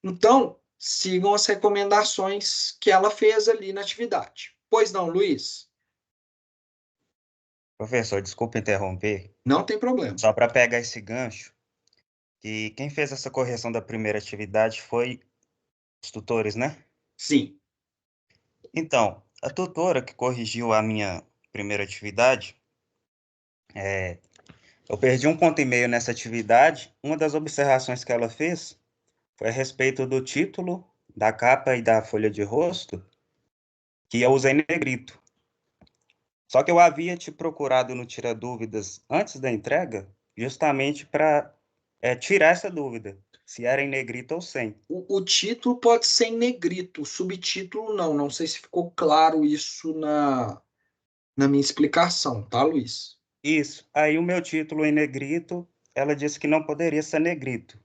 Speaker 1: Então, sigam as recomendações que ela fez ali na atividade. Pois não, Luiz?
Speaker 4: Professor, desculpa interromper.
Speaker 1: Não tem problema.
Speaker 4: Só para pegar esse gancho, que quem fez essa correção da primeira atividade foi os tutores, né?
Speaker 1: Sim.
Speaker 4: Então, a tutora que corrigiu a minha primeira atividade, eu perdi 1,5 ponto nessa atividade. Uma das observações que ela fez foi a respeito do título, da capa e da folha de rosto, que eu usei em negrito. Só que eu havia te procurado no Tira Dúvidas antes da entrega, justamente para tirar essa dúvida, se era em negrito ou sem.
Speaker 1: O título pode ser em negrito, o subtítulo não. Não sei se ficou claro isso na minha explicação, tá, Luiz?
Speaker 4: Isso. Aí o meu título em negrito, ela disse que não poderia ser negrito.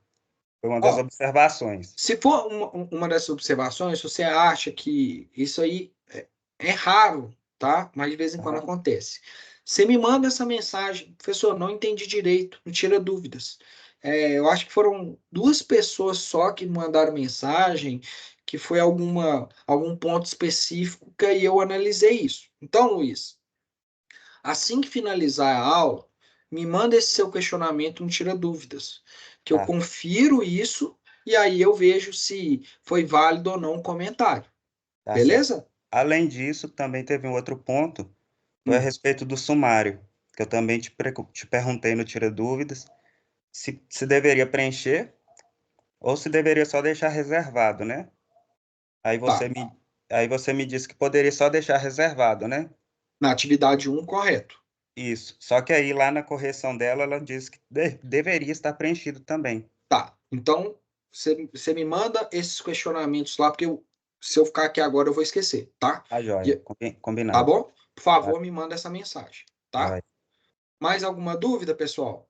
Speaker 4: Foi uma das observações.
Speaker 1: Se for uma dessas observações, você acha que isso aí é raro, tá? Mas de vez em quando acontece. Você me manda essa mensagem, professor, não entendi direito, não tira dúvidas. Eu acho que foram 2 pessoas só que mandaram mensagem, que foi algum ponto específico, que aí eu analisei isso. Então, Luiz, assim que finalizar a aula, me manda esse seu questionamento, não tira dúvidas, que eu confiro isso e aí eu vejo se foi válido ou não o comentário.
Speaker 4: Tá
Speaker 1: beleza?
Speaker 4: certo. Além disso, também teve um outro ponto, foi a respeito do sumário, que eu também te perguntei no Tira Dúvidas, se deveria preencher ou se deveria só deixar reservado, né? Aí você me disse que poderia só deixar reservado, né?
Speaker 1: Na atividade 1, correto.
Speaker 4: Isso. Só que aí lá na correção dela, ela disse que deveria estar preenchido também.
Speaker 1: Tá. Então, você me manda esses questionamentos lá, porque se eu ficar aqui agora, eu vou esquecer, tá?
Speaker 4: Tá joia. Combinado.
Speaker 1: Tá bom? Por favor, me manda essa mensagem, tá?
Speaker 4: Joia.
Speaker 1: Mais alguma dúvida, pessoal?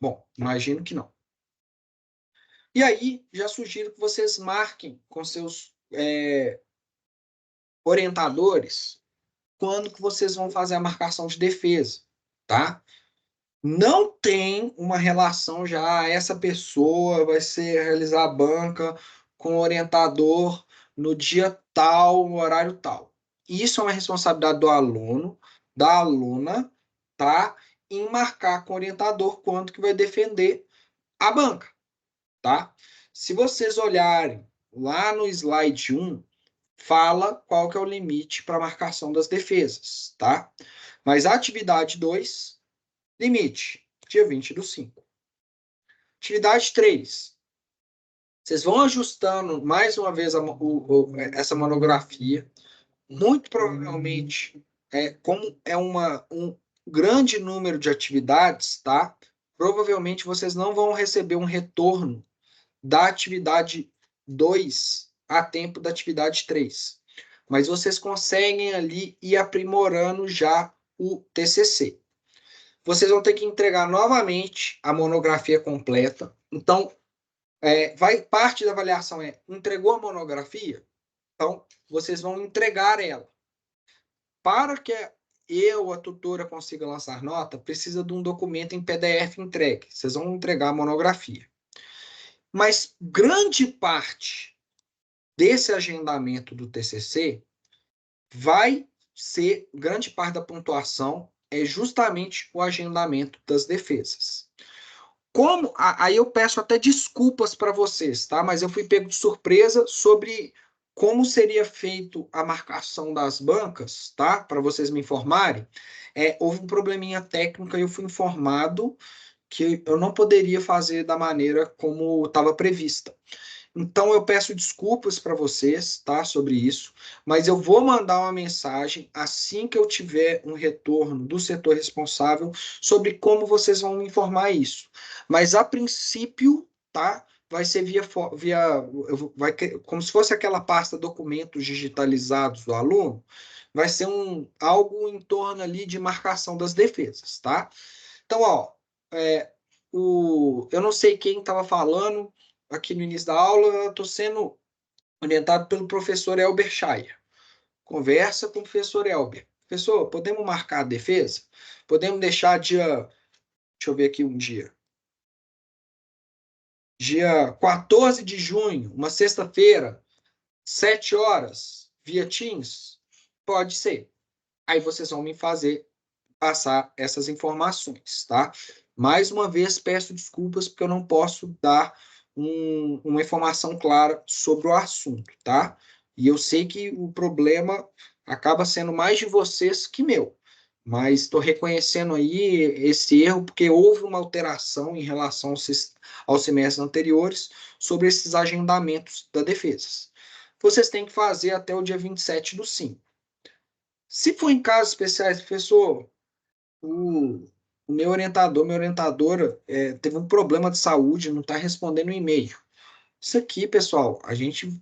Speaker 1: Bom, imagino que não. E aí, já sugiro que vocês marquem com seus orientadores quando que vocês vão fazer a marcação de defesa, tá? Não tem uma relação já, essa pessoa vai realizar a banca com o orientador no dia tal, no horário tal. isso é uma responsabilidade do aluno, da aluna, tá? Em marcar com o orientador quanto que vai defender a banca, tá? Se vocês olharem lá no slide 1, fala qual que é o limite para marcação das defesas, tá? Mas a atividade 2, limite, dia 20/5. Atividade 3, vocês vão ajustando mais uma vez essa monografia. Muito provavelmente, como é um grande número de atividades, tá? Provavelmente vocês não vão receber um retorno da atividade 2 a tempo da atividade 3. Mas vocês conseguem ali ir aprimorando já o TCC. Vocês vão ter que entregar novamente a monografia completa. Então, parte da avaliação entregou a monografia? Então, vocês vão entregar ela. Para que a tutora, consiga lançar nota, precisa de um documento em PDF entregue. Vocês vão entregar a monografia. Mas grande parte desse agendamento do TCC grande parte da pontuação é justamente o agendamento das defesas. Aí eu peço até desculpas para vocês, tá? Mas eu fui pego de surpresa sobre como seria feito a marcação das bancas, tá? Para vocês me informarem. Houve um probleminha técnico e eu fui informado que eu não poderia fazer da maneira como estava prevista. Então, eu peço desculpas para vocês, tá, sobre isso, mas eu vou mandar uma mensagem assim que eu tiver um retorno do setor responsável sobre como vocês vão me informar isso. Mas, a princípio, tá, vai ser como se fosse aquela pasta documentos digitalizados do aluno, vai ser algo em torno ali de marcação das defesas, tá? Então, ó, eu não sei quem estava falando aqui no início da aula, eu estou sendo orientado pelo professor Elber Schaier. Conversa com o professor Elber. Professor, podemos marcar a defesa? Podemos deixar deixa eu ver aqui um dia. Dia 14 de junho, uma sexta-feira, 7 horas, via Teams? Pode ser. Aí vocês vão me fazer passar essas informações, tá? Mais uma vez, peço desculpas porque eu não posso dar uma informação clara sobre o assunto, tá? E eu sei que o problema acaba sendo mais de vocês que meu, mas estou reconhecendo aí esse erro porque houve uma alteração em relação aos semestres anteriores sobre esses agendamentos da defesa. Vocês têm que fazer até o dia 27/5. Se for em casos especiais, professor, o meu orientador, minha orientadora, teve um problema de saúde, não está respondendo o e-mail. Isso aqui, pessoal, a gente,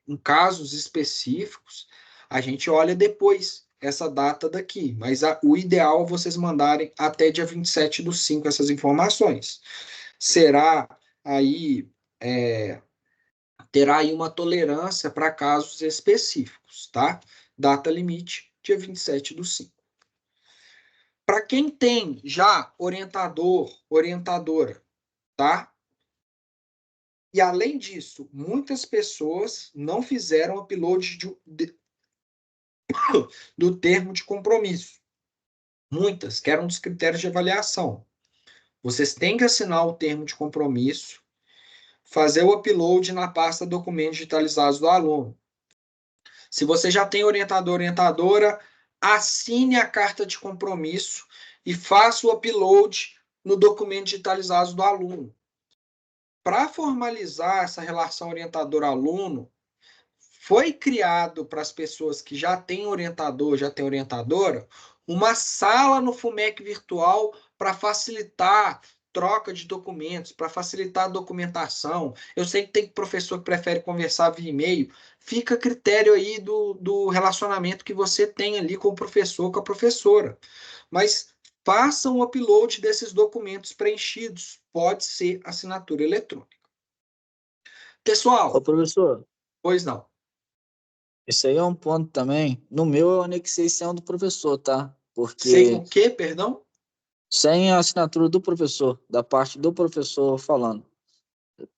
Speaker 1: em casos específicos, a gente olha depois essa data daqui, mas o ideal é vocês mandarem até dia 27/5 essas informações. Será aí, terá aí uma tolerância para casos específicos, tá? Data limite, dia 27/5. Para quem tem já orientador, orientadora, tá? E além disso, muitas pessoas não fizeram upload do termo de compromisso. Muitas, que era um dos critérios de avaliação. Vocês têm que assinar o termo de compromisso, fazer o upload na pasta documentos digitalizados do aluno. Se você já tem orientador, orientadora, assine a carta de compromisso e faça o upload no documento digitalizado do aluno. Para formalizar essa relação orientador-aluno, foi criado para as pessoas que já têm orientador, já têm orientadora, uma sala no FUMEC virtual para facilitar troca de documentos, para facilitar a documentação. Eu sei que tem professor que prefere conversar via e-mail. Fica a critério aí do relacionamento que você tem ali com o professor, com a professora. Mas façam o upload desses documentos preenchidos. Pode ser assinatura eletrônica. Pessoal...
Speaker 3: Ô, professor,
Speaker 1: Pois não.
Speaker 3: isso aí é um ponto também. No meu, eu anexei sem o do professor, tá? Porque
Speaker 1: Sem o quê, perdão?
Speaker 3: sem a assinatura do professor, da parte do professor falando.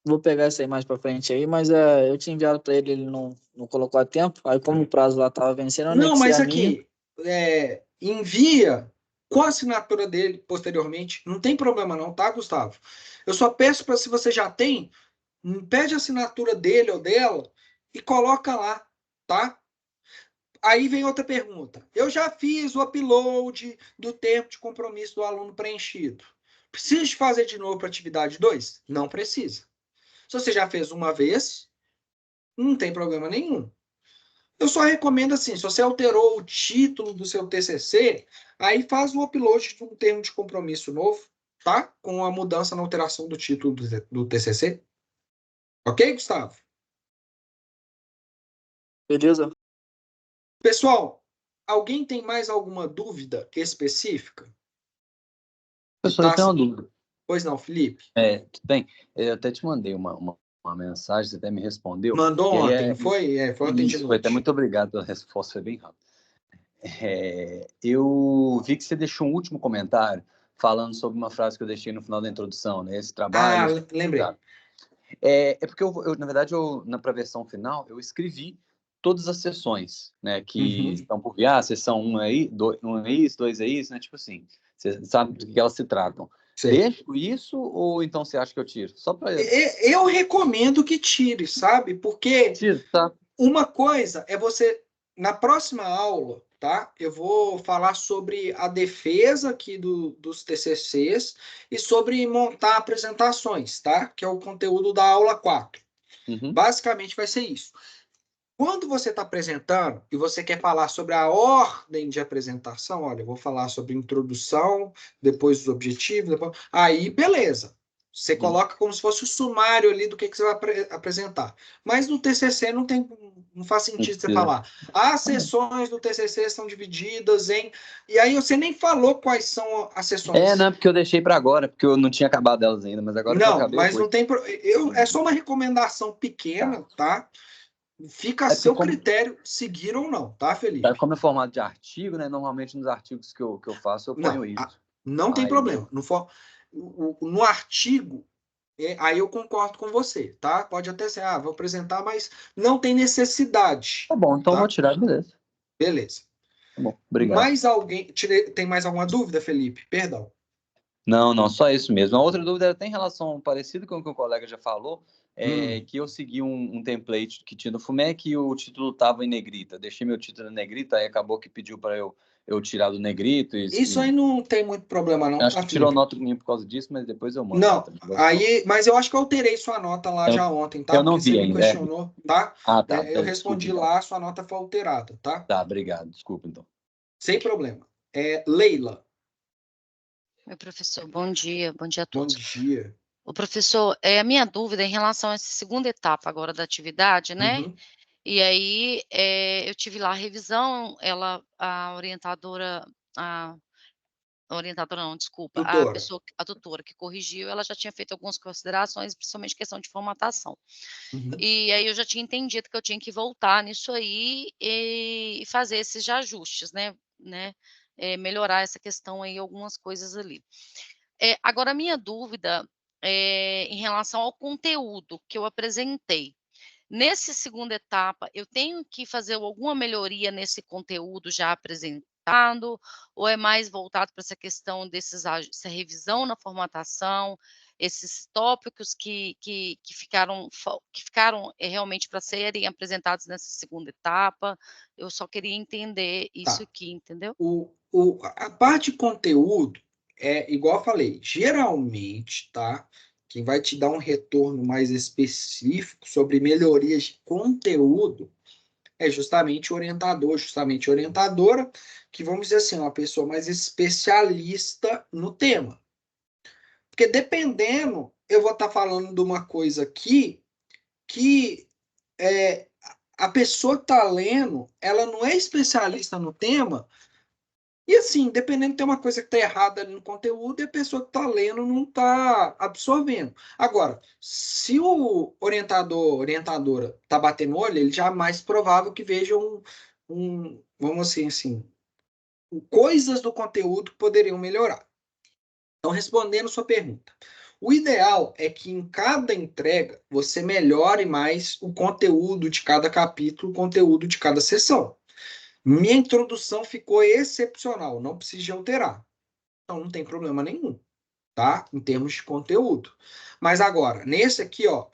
Speaker 3: vou pegar essa aí mais para frente aí, mas eu tinha enviado para ele, ele não colocou a tempo. Aí, como o prazo lá estava vencendo, eu
Speaker 1: Não,
Speaker 3: anexei
Speaker 1: mas
Speaker 3: a minha.
Speaker 1: aqui, envia com a assinatura dele posteriormente. Não tem problema não, tá, Gustavo? Eu só peço para, se você já tem, pede a assinatura dele ou dela e coloca lá, tá? Aí vem outra pergunta. Eu já fiz o upload do termo de compromisso do aluno preenchido. Preciso fazer de novo para atividade 2? Não precisa. Se você já fez uma vez, não tem problema nenhum. Eu só recomendo assim, se você alterou o título do seu TCC, aí faz o upload de um termo de compromisso novo, tá? Com a mudança na alteração do título do TCC. Ok, Gustavo?
Speaker 3: Beleza?
Speaker 1: Pessoal, alguém tem mais alguma dúvida específica?
Speaker 2: Professor, eu tenho uma dúvida.
Speaker 1: Pois não, Felipe.
Speaker 2: Tudo bem? Eu até te mandei uma mensagem, você até me respondeu.
Speaker 1: Mandou
Speaker 2: E aí
Speaker 1: ontem, não foi? Foi ontem de
Speaker 2: Isso, foi até
Speaker 1: noite.
Speaker 2: muito obrigado pela resposta, foi bem rápido. Eu vi que você deixou um último comentário falando sobre uma frase que eu deixei no final da introdução, né? Esse trabalho...
Speaker 1: Lembrei.
Speaker 2: Porque na verdade, para a versão final, eu escrevi todas as sessões, né? Que estão por vir. Sessão 1 é isso, 1 é isso, 2 é isso, né? Tipo assim, você sabe do que elas se tratam.
Speaker 1: Sei.
Speaker 2: Deixo isso ou então você acha que eu tiro? Só para...
Speaker 1: Eu recomendo que tire, sabe? Porque
Speaker 2: Tiro, tá?
Speaker 1: uma coisa é você, na próxima aula, tá? Eu vou falar sobre a defesa aqui dos TCCs e sobre montar apresentações, tá? Que é o conteúdo da aula 4. Basicamente vai ser isso. Quando você está apresentando e você quer falar sobre a ordem de apresentação, olha, eu vou falar sobre introdução, depois os objetivos, aí beleza. Você coloca como se fosse o sumário ali do que você vai apresentar. Mas no TCC não faz sentido você falar. As sessões do TCC são divididas em... E aí você nem falou quais são as sessões.
Speaker 2: Não, porque eu deixei para agora, porque eu não tinha acabado elas ainda, mas agora que eu acabei...
Speaker 1: Mas não tem... É só uma recomendação pequena, tá? Fica a seu critério seguir ou não, tá, Felipe?
Speaker 2: Como é formato de artigo, né? Normalmente nos artigos que eu faço, eu ponho isso.
Speaker 1: Não tem problema. No artigo, aí eu concordo com você, tá? Pode até ser, vou apresentar, mas não tem necessidade.
Speaker 2: Tá bom, então
Speaker 1: tá?
Speaker 2: vou tirar, beleza.
Speaker 1: Beleza.
Speaker 2: Tá bom, obrigado.
Speaker 1: Mais alguém... Tem mais alguma dúvida, Felipe? Perdão.
Speaker 2: Não, só isso mesmo. A outra dúvida era até em relação, parecido com o que o colega já falou, que eu segui um template que tinha no FUMEC e o título estava em negrita. Deixei meu título em negrita, aí acabou que pediu para eu tirar do negrito.
Speaker 1: Isso aí não tem muito problema, não.
Speaker 2: Acho que tirou nota minha por causa disso, mas depois eu mando.
Speaker 1: Não, mas eu acho que eu alterei sua nota lá já ontem, tá?
Speaker 2: Eu não
Speaker 1: Porque
Speaker 2: vi
Speaker 1: você
Speaker 2: ainda.
Speaker 1: me questionou, tá?
Speaker 2: Tá.
Speaker 1: Eu respondi
Speaker 2: desculpa,
Speaker 1: lá, sua nota foi alterada, tá?
Speaker 2: Tá, obrigado. Desculpa, então.
Speaker 1: Sem problema. Leila.
Speaker 6: Oi, professor, bom dia a todos.
Speaker 1: Bom dia.
Speaker 6: O professor, a minha dúvida é em relação a essa segunda etapa agora da atividade, né? E aí, eu tive lá a revisão, a orientadora não, desculpa, a tutora que corrigiu, ela já tinha feito algumas considerações, principalmente questão de formatação. E aí eu já tinha entendido que eu tinha que voltar nisso aí e fazer esses ajustes, né? Melhorar essa questão aí, algumas coisas ali. Agora, a minha dúvida é em relação ao conteúdo que eu apresentei. Nessa segunda etapa, eu tenho que fazer alguma melhoria nesse conteúdo já apresentado, ou é mais voltado para essa questão essa revisão na formatação, esses tópicos que ficaram realmente para serem apresentados nessa segunda etapa? Eu só queria entender isso aqui, entendeu?
Speaker 1: A parte de conteúdo igual eu falei, geralmente, tá? Quem vai te dar um retorno mais específico sobre melhorias de conteúdo é justamente o orientador, justamente a orientadora, que vamos dizer assim, uma pessoa mais especialista no tema. Porque dependendo, eu vou estar falando de uma coisa aqui que a pessoa que está lendo, ela não é especialista no tema. E assim, dependendo, tem uma coisa que está errada no conteúdo e a pessoa que está lendo não está absorvendo. Agora, se o orientadora está batendo olho, ele já é mais provável que veja vamos assim, coisas do conteúdo que poderiam melhorar. Então, respondendo sua pergunta, O ideal é que em cada entrega você melhore mais o conteúdo de cada capítulo, o conteúdo de cada sessão. Minha introdução ficou excepcional, não precisa alterar. Então não tem problema nenhum, tá? Em termos de conteúdo. Mas agora, nesse aqui, ó,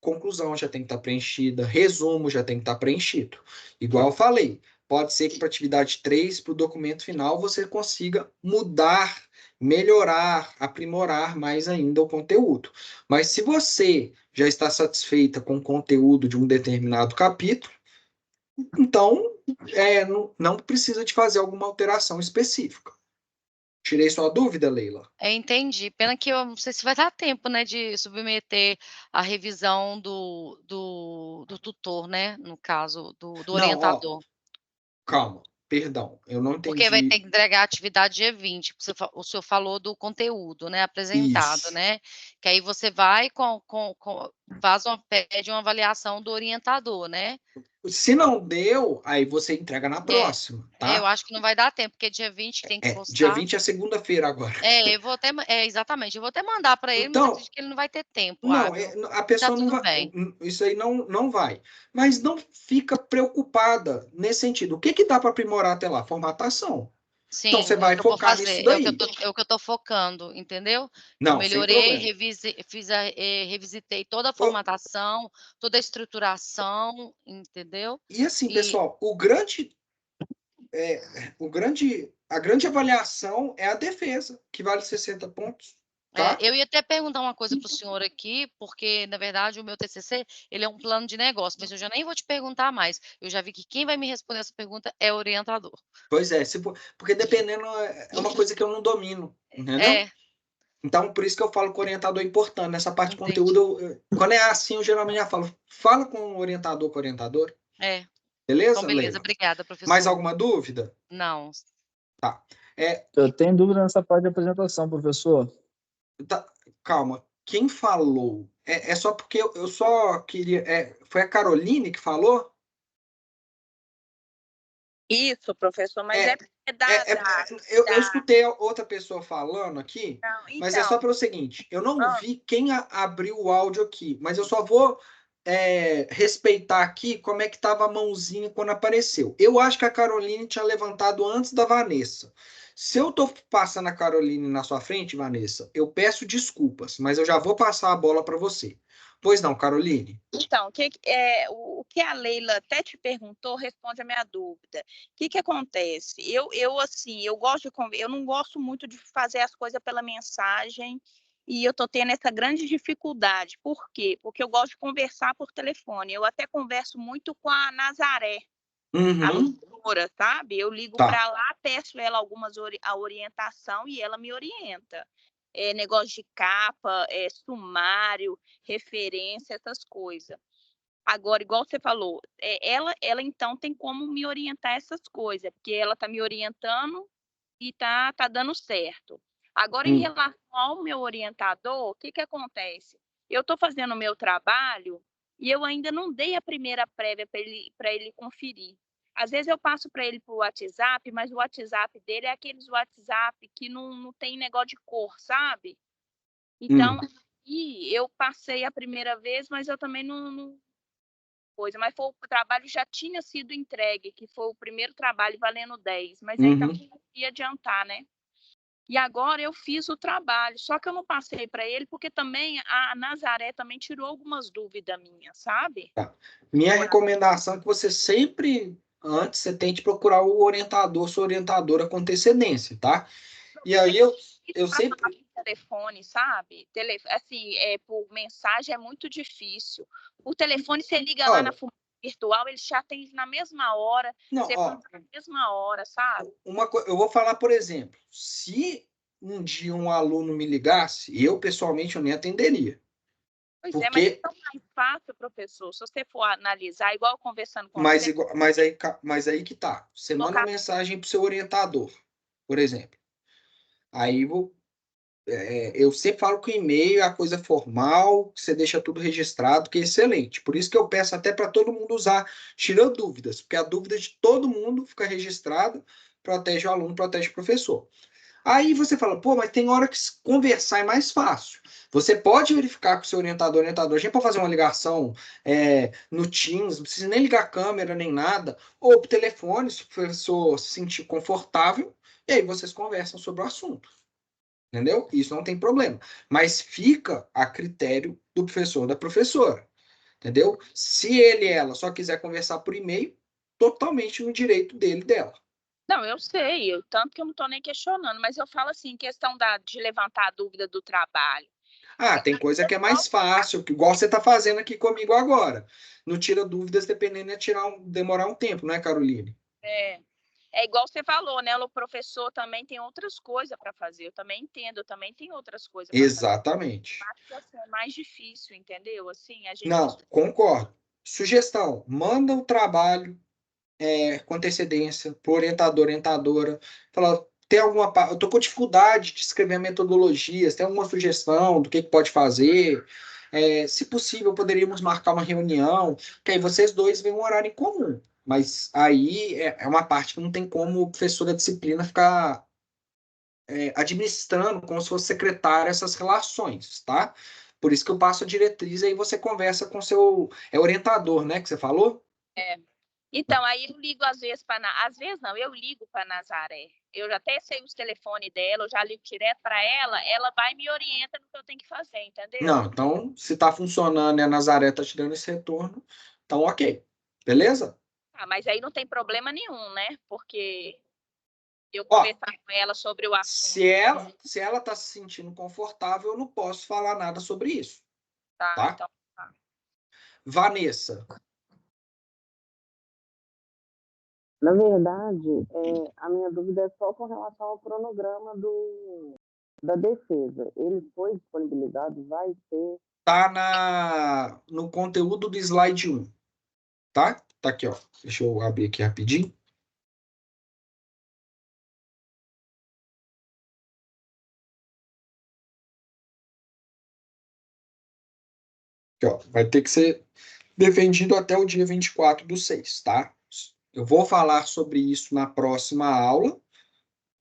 Speaker 1: conclusão já tem que estar preenchida, resumo já tem que estar preenchido. Igual eu falei, pode ser que para atividade 3, para o documento final, você consiga mudar, melhorar, aprimorar mais ainda o conteúdo. Mas se você já está satisfeita com o conteúdo de um determinado capítulo, então não precisa de fazer alguma alteração específica. Tirei sua dúvida, Leila?
Speaker 6: Entendi. Pena que eu não sei se vai dar tempo, né, de submeter a revisão do tutor, né, no caso, do
Speaker 1: Não, ó,
Speaker 6: orientador.
Speaker 1: calma, perdão, eu não
Speaker 6: Porque vai ter
Speaker 1: entendi.
Speaker 6: que entregar a atividade dia 20, o senhor falou do conteúdo, né, apresentado,
Speaker 1: Isso.
Speaker 6: né, que aí você vai pede uma avaliação do orientador, né.
Speaker 1: Se não deu, aí você entrega na próxima,
Speaker 6: Eu
Speaker 1: tá?
Speaker 6: acho que não vai dar tempo, porque dia 20 tem que
Speaker 1: Dia
Speaker 6: postar.
Speaker 1: 20 é segunda-feira agora.
Speaker 6: Eu vou até exatamente, eu vou até mandar para ele, mas
Speaker 1: Então,
Speaker 6: acredito que ele não vai ter tempo
Speaker 1: não,
Speaker 6: hábil.
Speaker 1: a
Speaker 6: Tá
Speaker 1: pessoa não
Speaker 6: tudo
Speaker 1: vai.
Speaker 6: bem.
Speaker 1: Isso aí não vai. Mas não fica preocupada nesse sentido. O que que dá para aprimorar até lá? Formatação. Então
Speaker 6: Sim,
Speaker 1: você
Speaker 6: é o
Speaker 1: vai
Speaker 6: que eu vou
Speaker 1: focar nisso
Speaker 6: fazer,
Speaker 1: daí.
Speaker 6: é o que eu tô focando, entendeu? Eu
Speaker 1: Não, sem
Speaker 6: melhorei,
Speaker 1: problema.
Speaker 6: revisitei toda a formatação, toda a estruturação, entendeu?
Speaker 1: E assim,
Speaker 6: E
Speaker 1: pessoal, a grande avaliação é a defesa, que vale 60 pontos, tá?
Speaker 6: eu ia até perguntar uma coisa para o senhor aqui, porque, na verdade, o meu TCC, ele é um plano de negócio, mas eu já nem vou te perguntar mais. Eu já vi que quem vai me responder essa pergunta é o orientador.
Speaker 1: Pois é, porque dependendo é uma coisa que eu não domino, entendeu? Então, por isso que eu falo que o orientador é importante. Nessa parte de conteúdo, quando é assim, eu geralmente já falo, fala com o orientador, Beleza,
Speaker 6: Então, beleza,
Speaker 1: Leila?
Speaker 6: obrigada, professor.
Speaker 1: Mais alguma dúvida?
Speaker 6: Não.
Speaker 1: Tá.
Speaker 3: Eu tenho dúvida nessa parte de apresentação, professor.
Speaker 1: Tá, calma. Quem falou? É só porque eu só queria. Foi a Caroline que falou?
Speaker 7: Isso, professor, mas
Speaker 1: Eu escutei outra pessoa falando aqui,
Speaker 7: Não,
Speaker 1: mas é só
Speaker 7: então,
Speaker 1: pelo seguinte: eu não vi quem abriu o áudio aqui, mas eu só vou respeitar aqui como é que estava a mãozinha quando apareceu. Eu acho que a Caroline tinha levantado antes da Vanessa. Se eu estou passando a Caroline na sua frente, Vanessa, eu peço desculpas, mas eu já vou passar a bola para você. Pois não, Caroline?
Speaker 7: Então, o que a Leila até te perguntou responde a minha dúvida. O que acontece? Assim, eu não gosto muito de fazer as coisas pela mensagem e eu estou tendo essa grande dificuldade. Por quê? Porque eu gosto de conversar por telefone. Eu até converso muito com a Nazaré, a tutora, sabe? Eu ligo para lá, peço ela a orientação e ela me orienta. Negócio de capa, sumário, referência, essas coisas. Agora, igual você falou, ela então tem como me orientar essas coisas, porque ela está me orientando e tá dando certo. Agora, em relação ao meu orientador, o que acontece? Eu estou fazendo o meu trabalho e eu ainda não dei a primeira prévia para ele conferir. Às vezes eu passo para ele por WhatsApp, mas o WhatsApp dele é aqueles WhatsApp que não tem negócio de cor, sabe? Então, e eu passei a primeira vez, mas eu também não coisa, mas o trabalho já tinha sido entregue, que foi o primeiro trabalho valendo 10, mas aí também não ia adiantar, né? E agora eu fiz o trabalho, só que eu não passei para ele, porque também a Nazaré também tirou algumas dúvidas minhas, sabe?
Speaker 1: Tá. Minha recomendação é que você sempre, antes, você tente procurar o orientador, sua orientadora com antecedência, tá? E aí eu sempre...
Speaker 7: telefone, sabe? Assim, por mensagem é muito difícil. O telefone, você liga lá na FUMEC virtual, eles te atendem na mesma hora, você fala na mesma hora, sabe?
Speaker 1: Eu vou falar, por exemplo, se um dia um aluno me ligasse, eu pessoalmente eu nem atenderia.
Speaker 7: Pois é, mas é tão mais fácil, professor, se você for analisar, igual conversando com você...
Speaker 1: Mas aí que tá. Você manda uma mensagem para o seu orientador, por exemplo. Aí eu sempre falo que o e-mail é a coisa formal, que você deixa tudo registrado, que é excelente. Por isso que eu peço até para todo mundo usar, tirando dúvidas, porque a dúvida de todo mundo fica registrada, protege o aluno, protege o professor. Aí você fala, pô, mas tem hora que conversar é mais fácil. Você pode verificar com o seu orientador, a gente pode fazer uma ligação no Teams, não precisa nem ligar a câmera nem nada, ou por telefone, se o professor se sentir confortável, e aí vocês conversam sobre o assunto. Entendeu? Isso não tem problema. Mas fica a critério do professor ou da professora. Entendeu? Se ele e ela só quiser conversar por e-mail, totalmente no direito dele e dela.
Speaker 7: Não, eu sei, tanto que eu não estou nem questionando, mas eu falo assim, questão de levantar a dúvida do trabalho.
Speaker 1: Tem coisa que é mais fácil, igual você está fazendo aqui comigo agora. Não tira dúvidas, dependendo, demorar um tempo, não é, Caroline?
Speaker 7: É igual você falou, né? O professor também tem outras coisas para fazer. Eu também entendo, eu também tenho outras coisas para fazer.
Speaker 1: Exatamente.
Speaker 7: Acho que assim, é mais difícil, entendeu? Assim, a gente
Speaker 1: Não, concordo. Sugestão, manda o trabalho com antecedência para o orientador, orientadora. Fala, eu estou com dificuldade de escrever metodologias, tem alguma sugestão do que pode fazer? Se possível, poderíamos marcar uma reunião, que aí vocês dois veem um horário em comum. Mas aí é uma parte que não tem como o professor da disciplina ficar administrando como se fosse secretário essas relações, tá? Por isso que eu passo a diretriz, aí você conversa com seu orientador, né, que você falou?
Speaker 7: Então, aí eu ligo às vezes às vezes não, eu ligo para Nazaré. Eu já até sei os telefones dela, eu já ligo direto para ela vai e me orienta no que eu tenho que fazer, entendeu?
Speaker 1: Não, então, se tá funcionando e a Nazaré tá te dando esse retorno, então ok. Beleza?
Speaker 7: Mas aí não tem problema nenhum, né? Porque eu conversar com ela sobre o assunto.
Speaker 1: Se ela tá se sentindo confortável, eu não posso falar nada sobre isso. Tá?
Speaker 7: Então tá.
Speaker 1: Vanessa.
Speaker 5: Na verdade, a minha dúvida é só com relação ao cronograma da defesa. Ele foi disponibilizado? Vai ser?
Speaker 1: Tá no conteúdo do slide 1. Tá? Tá aqui, ó. Deixa eu abrir aqui rapidinho. Aqui, ó. Vai ter que ser defendido até o dia 24/6, tá? Eu vou falar sobre isso na próxima aula,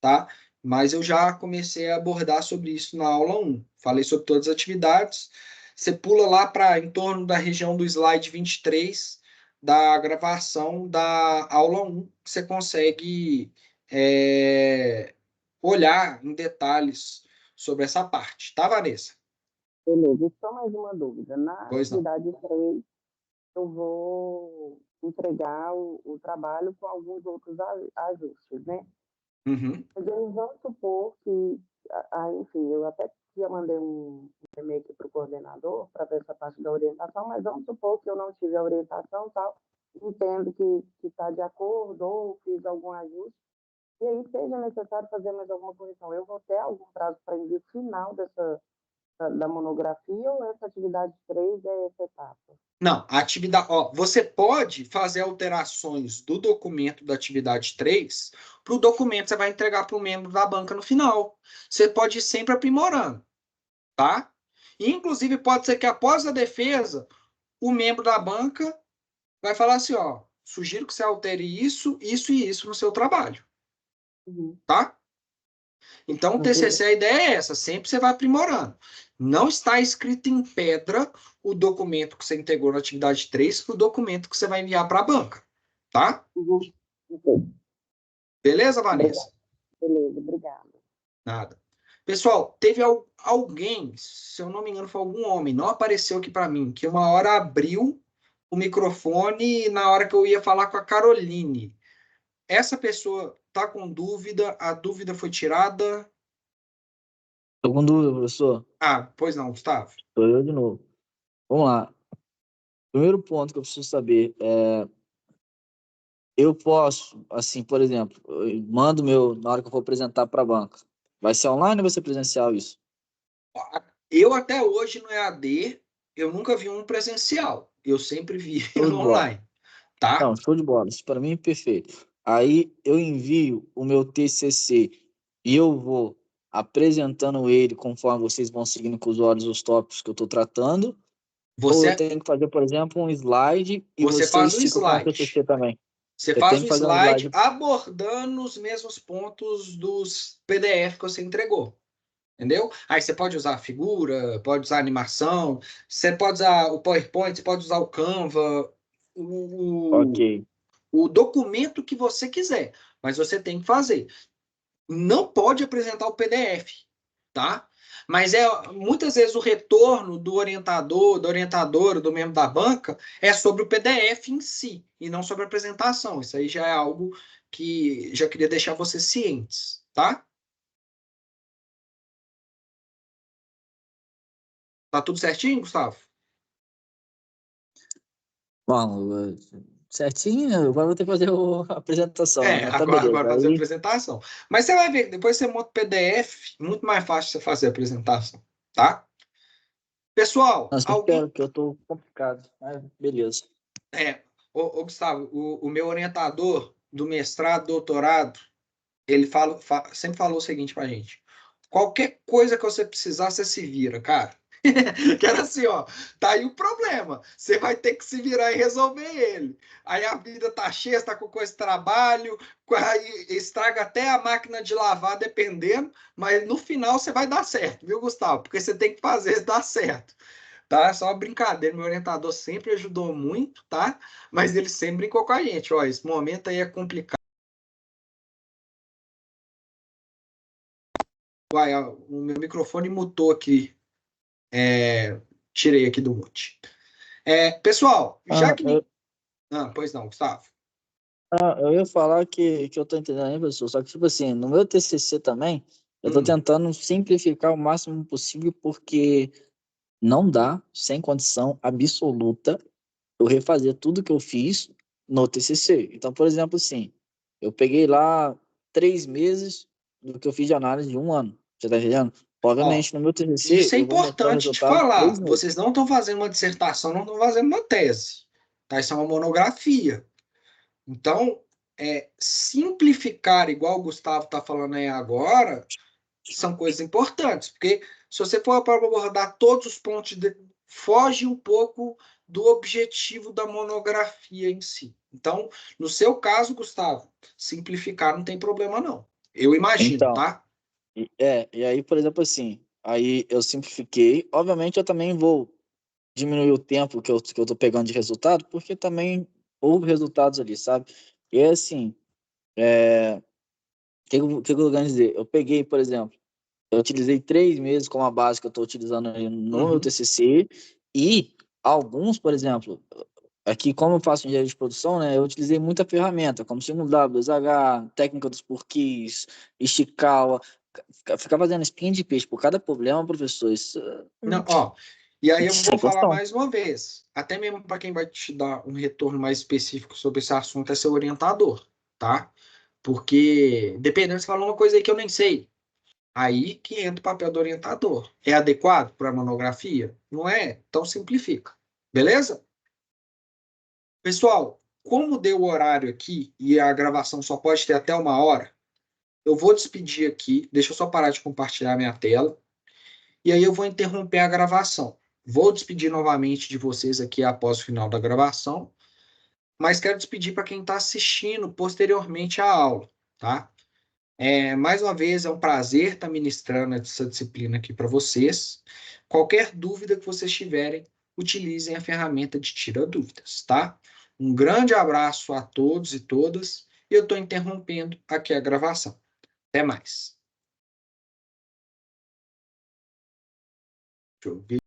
Speaker 1: tá? Mas eu já comecei a abordar sobre isso na aula 1. Falei sobre todas as atividades. Você pula lá para em torno da região do slide 23 da gravação da aula 1, que você consegue olhar em detalhes sobre essa parte, tá, Vanessa?
Speaker 5: Beleza, e só mais uma dúvida. Na
Speaker 1: Pois não.
Speaker 5: atividade 3, eu vou entregar o trabalho com alguns outros ajustes, né?
Speaker 1: Uhum.
Speaker 5: Mas vamos supor que, enfim, eu até já mandei um e-mail aqui para o coordenador para ver essa parte da orientação, mas vamos supor que eu não tive a orientação e tal, entendo que está de acordo ou fiz algum ajuste, e aí seja necessário fazer mais alguma correção. Eu vou ter algum prazo para envio final da monografia ou essa atividade 3 é essa etapa?
Speaker 1: Não, a atividade, você pode fazer alterações do documento da atividade 3 para o documento que você vai entregar para o membro da banca no final. Você pode ir sempre aprimorando, tá? E, inclusive, pode ser que após a defesa, o membro da banca vai falar assim, sugiro que você altere isso, isso e isso no seu trabalho, tá? Então, o TCC, a ideia é essa, sempre você vai aprimorando. Não está escrito em pedra o documento que você integrou na atividade 3 para o documento que você vai enviar para a banca, tá? Beleza, Vanessa?
Speaker 5: Beleza, obrigada.
Speaker 1: Nada. Pessoal, teve alguém, se eu não me engano foi algum homem, não apareceu aqui para mim, que uma hora abriu o microfone na hora que eu ia falar com a Caroline. Essa pessoa está com dúvida, a dúvida foi tirada?
Speaker 3: Estou com dúvida, professor.
Speaker 1: Pois não, Gustavo.
Speaker 3: Sou eu de novo. Vamos lá. Primeiro ponto que eu preciso saber eu posso, assim, por exemplo, eu mando na hora que eu for apresentar para a banca. Vai ser online ou vai ser presencial isso?
Speaker 1: Eu até hoje no EAD, eu nunca vi um presencial. Eu sempre vi online, tá?
Speaker 3: Não, show de bola. Isso para mim é perfeito. Aí eu envio o meu TCC e eu vou apresentando ele conforme vocês vão seguindo com os olhos os tópicos que eu estou tratando. Ou eu tenho que fazer, por exemplo, um slide e
Speaker 1: você faz o
Speaker 3: ficam com o
Speaker 1: slide.
Speaker 3: TCC também.
Speaker 1: Você faz o slide abordando os mesmos pontos dos PDF que você entregou. Entendeu? Aí você pode usar a figura, pode usar a animação, você pode usar o PowerPoint, você pode usar o Canva, o documento que você quiser, mas você tem que fazer. Não pode apresentar o PDF, tá? Mas muitas vezes o retorno do orientador, da orientadora, do membro da banca é sobre o PDF em si e não sobre a apresentação. Isso aí já é algo que já queria deixar vocês cientes, tá? Tá tudo certinho, Gustavo?
Speaker 3: Bom, certinho, agora vou ter que fazer a apresentação, né? Tá
Speaker 1: Agora
Speaker 3: beleza.
Speaker 1: vai fazer a apresentação. Mas você vai ver, depois você monta o PDF, muito mais fácil você fazer a apresentação, tá? Pessoal,
Speaker 3: Nossa,
Speaker 1: alguém...
Speaker 3: que eu tô complicado, mas beleza.
Speaker 1: Gustavo, o meu orientador do mestrado, doutorado, ele sempre falou o seguinte pra gente: qualquer coisa que você precisar, você se vira, cara. Que era assim, ó, tá aí o problema. Você vai ter que se virar e resolver ele. Aí a vida tá cheia, você tá com coisa de trabalho, aí estraga até a máquina de lavar, dependendo, mas no final você vai dar certo, viu, Gustavo? Porque você tem que fazer dar certo. Tá? Só uma brincadeira. Meu orientador sempre ajudou muito, tá? Mas ele sempre brincou com a gente. Ó, esse momento aí é complicado. Vai, ó, o meu microfone mutou aqui. Tirei aqui do mute. Pessoal, já que... pois não, Gustavo.
Speaker 3: Eu ia falar que eu tô entendendo aí, professor, só que, tipo assim, no meu TCC também, eu tô tentando simplificar o máximo possível, porque não dá, sem condição absoluta, eu refazer tudo que eu fiz no TCC. Então, por exemplo, assim, eu peguei lá 3 meses do que eu fiz de análise de 1 ano, você tá entendendo? Obviamente, no meu TCC,
Speaker 1: Isso é
Speaker 3: eu vou mostrar o
Speaker 1: importante te
Speaker 3: resultado de
Speaker 1: falar.
Speaker 3: 3 meses.
Speaker 1: Vocês não estão fazendo uma dissertação, não estão fazendo uma tese. Tá? Isso é uma monografia. Então, simplificar, igual o Gustavo está falando aí agora, são coisas importantes, porque se você for para abordar todos os pontos, foge um pouco do objetivo da monografia em si. Então, no seu caso, Gustavo, simplificar não tem problema, não. Eu imagino,
Speaker 3: Então,
Speaker 1: tá?
Speaker 3: e aí, por exemplo, assim, aí eu simplifiquei. Obviamente, eu também vou diminuir o tempo que eu tô pegando de resultado, porque também houve resultados ali, sabe? E é assim, que eu quero dizer? Eu peguei, por exemplo, eu utilizei 3 meses como a base que eu estou utilizando aí no meu TCC, e alguns, por exemplo, aqui como eu faço engenharia de produção, né, eu utilizei muita ferramenta, como Simuldw, 2H, técnica dos porquês, Ishikawa, ficar fazendo espinha de peixe por cada problema, professor, isso...
Speaker 1: Não, ó, e aí eu vou
Speaker 3: Sem
Speaker 1: falar
Speaker 3: questão.
Speaker 1: mais uma vez, até mesmo para quem vai te dar um retorno mais específico sobre esse assunto é seu orientador, tá? Porque, dependendo, você falou uma coisa aí que eu nem sei. Aí que entra o papel do orientador. É adequado para a monografia? Não é? Então simplifica. Beleza? Pessoal, como deu o horário aqui e a gravação só pode ter até 1 hora, eu vou despedir aqui. Deixa eu só parar de compartilhar minha tela. E aí eu vou interromper a gravação. Vou despedir novamente de vocês aqui após o final da gravação, mas quero despedir para quem está assistindo posteriormente à aula, tá? Mais uma vez, é um prazer estar ministrando essa disciplina aqui para vocês. Qualquer dúvida que vocês tiverem, utilizem a ferramenta de Tira Dúvidas, tá? Um grande abraço a todos e todas. E eu estou interrompendo aqui a gravação. Até mais. Deixa eu ver.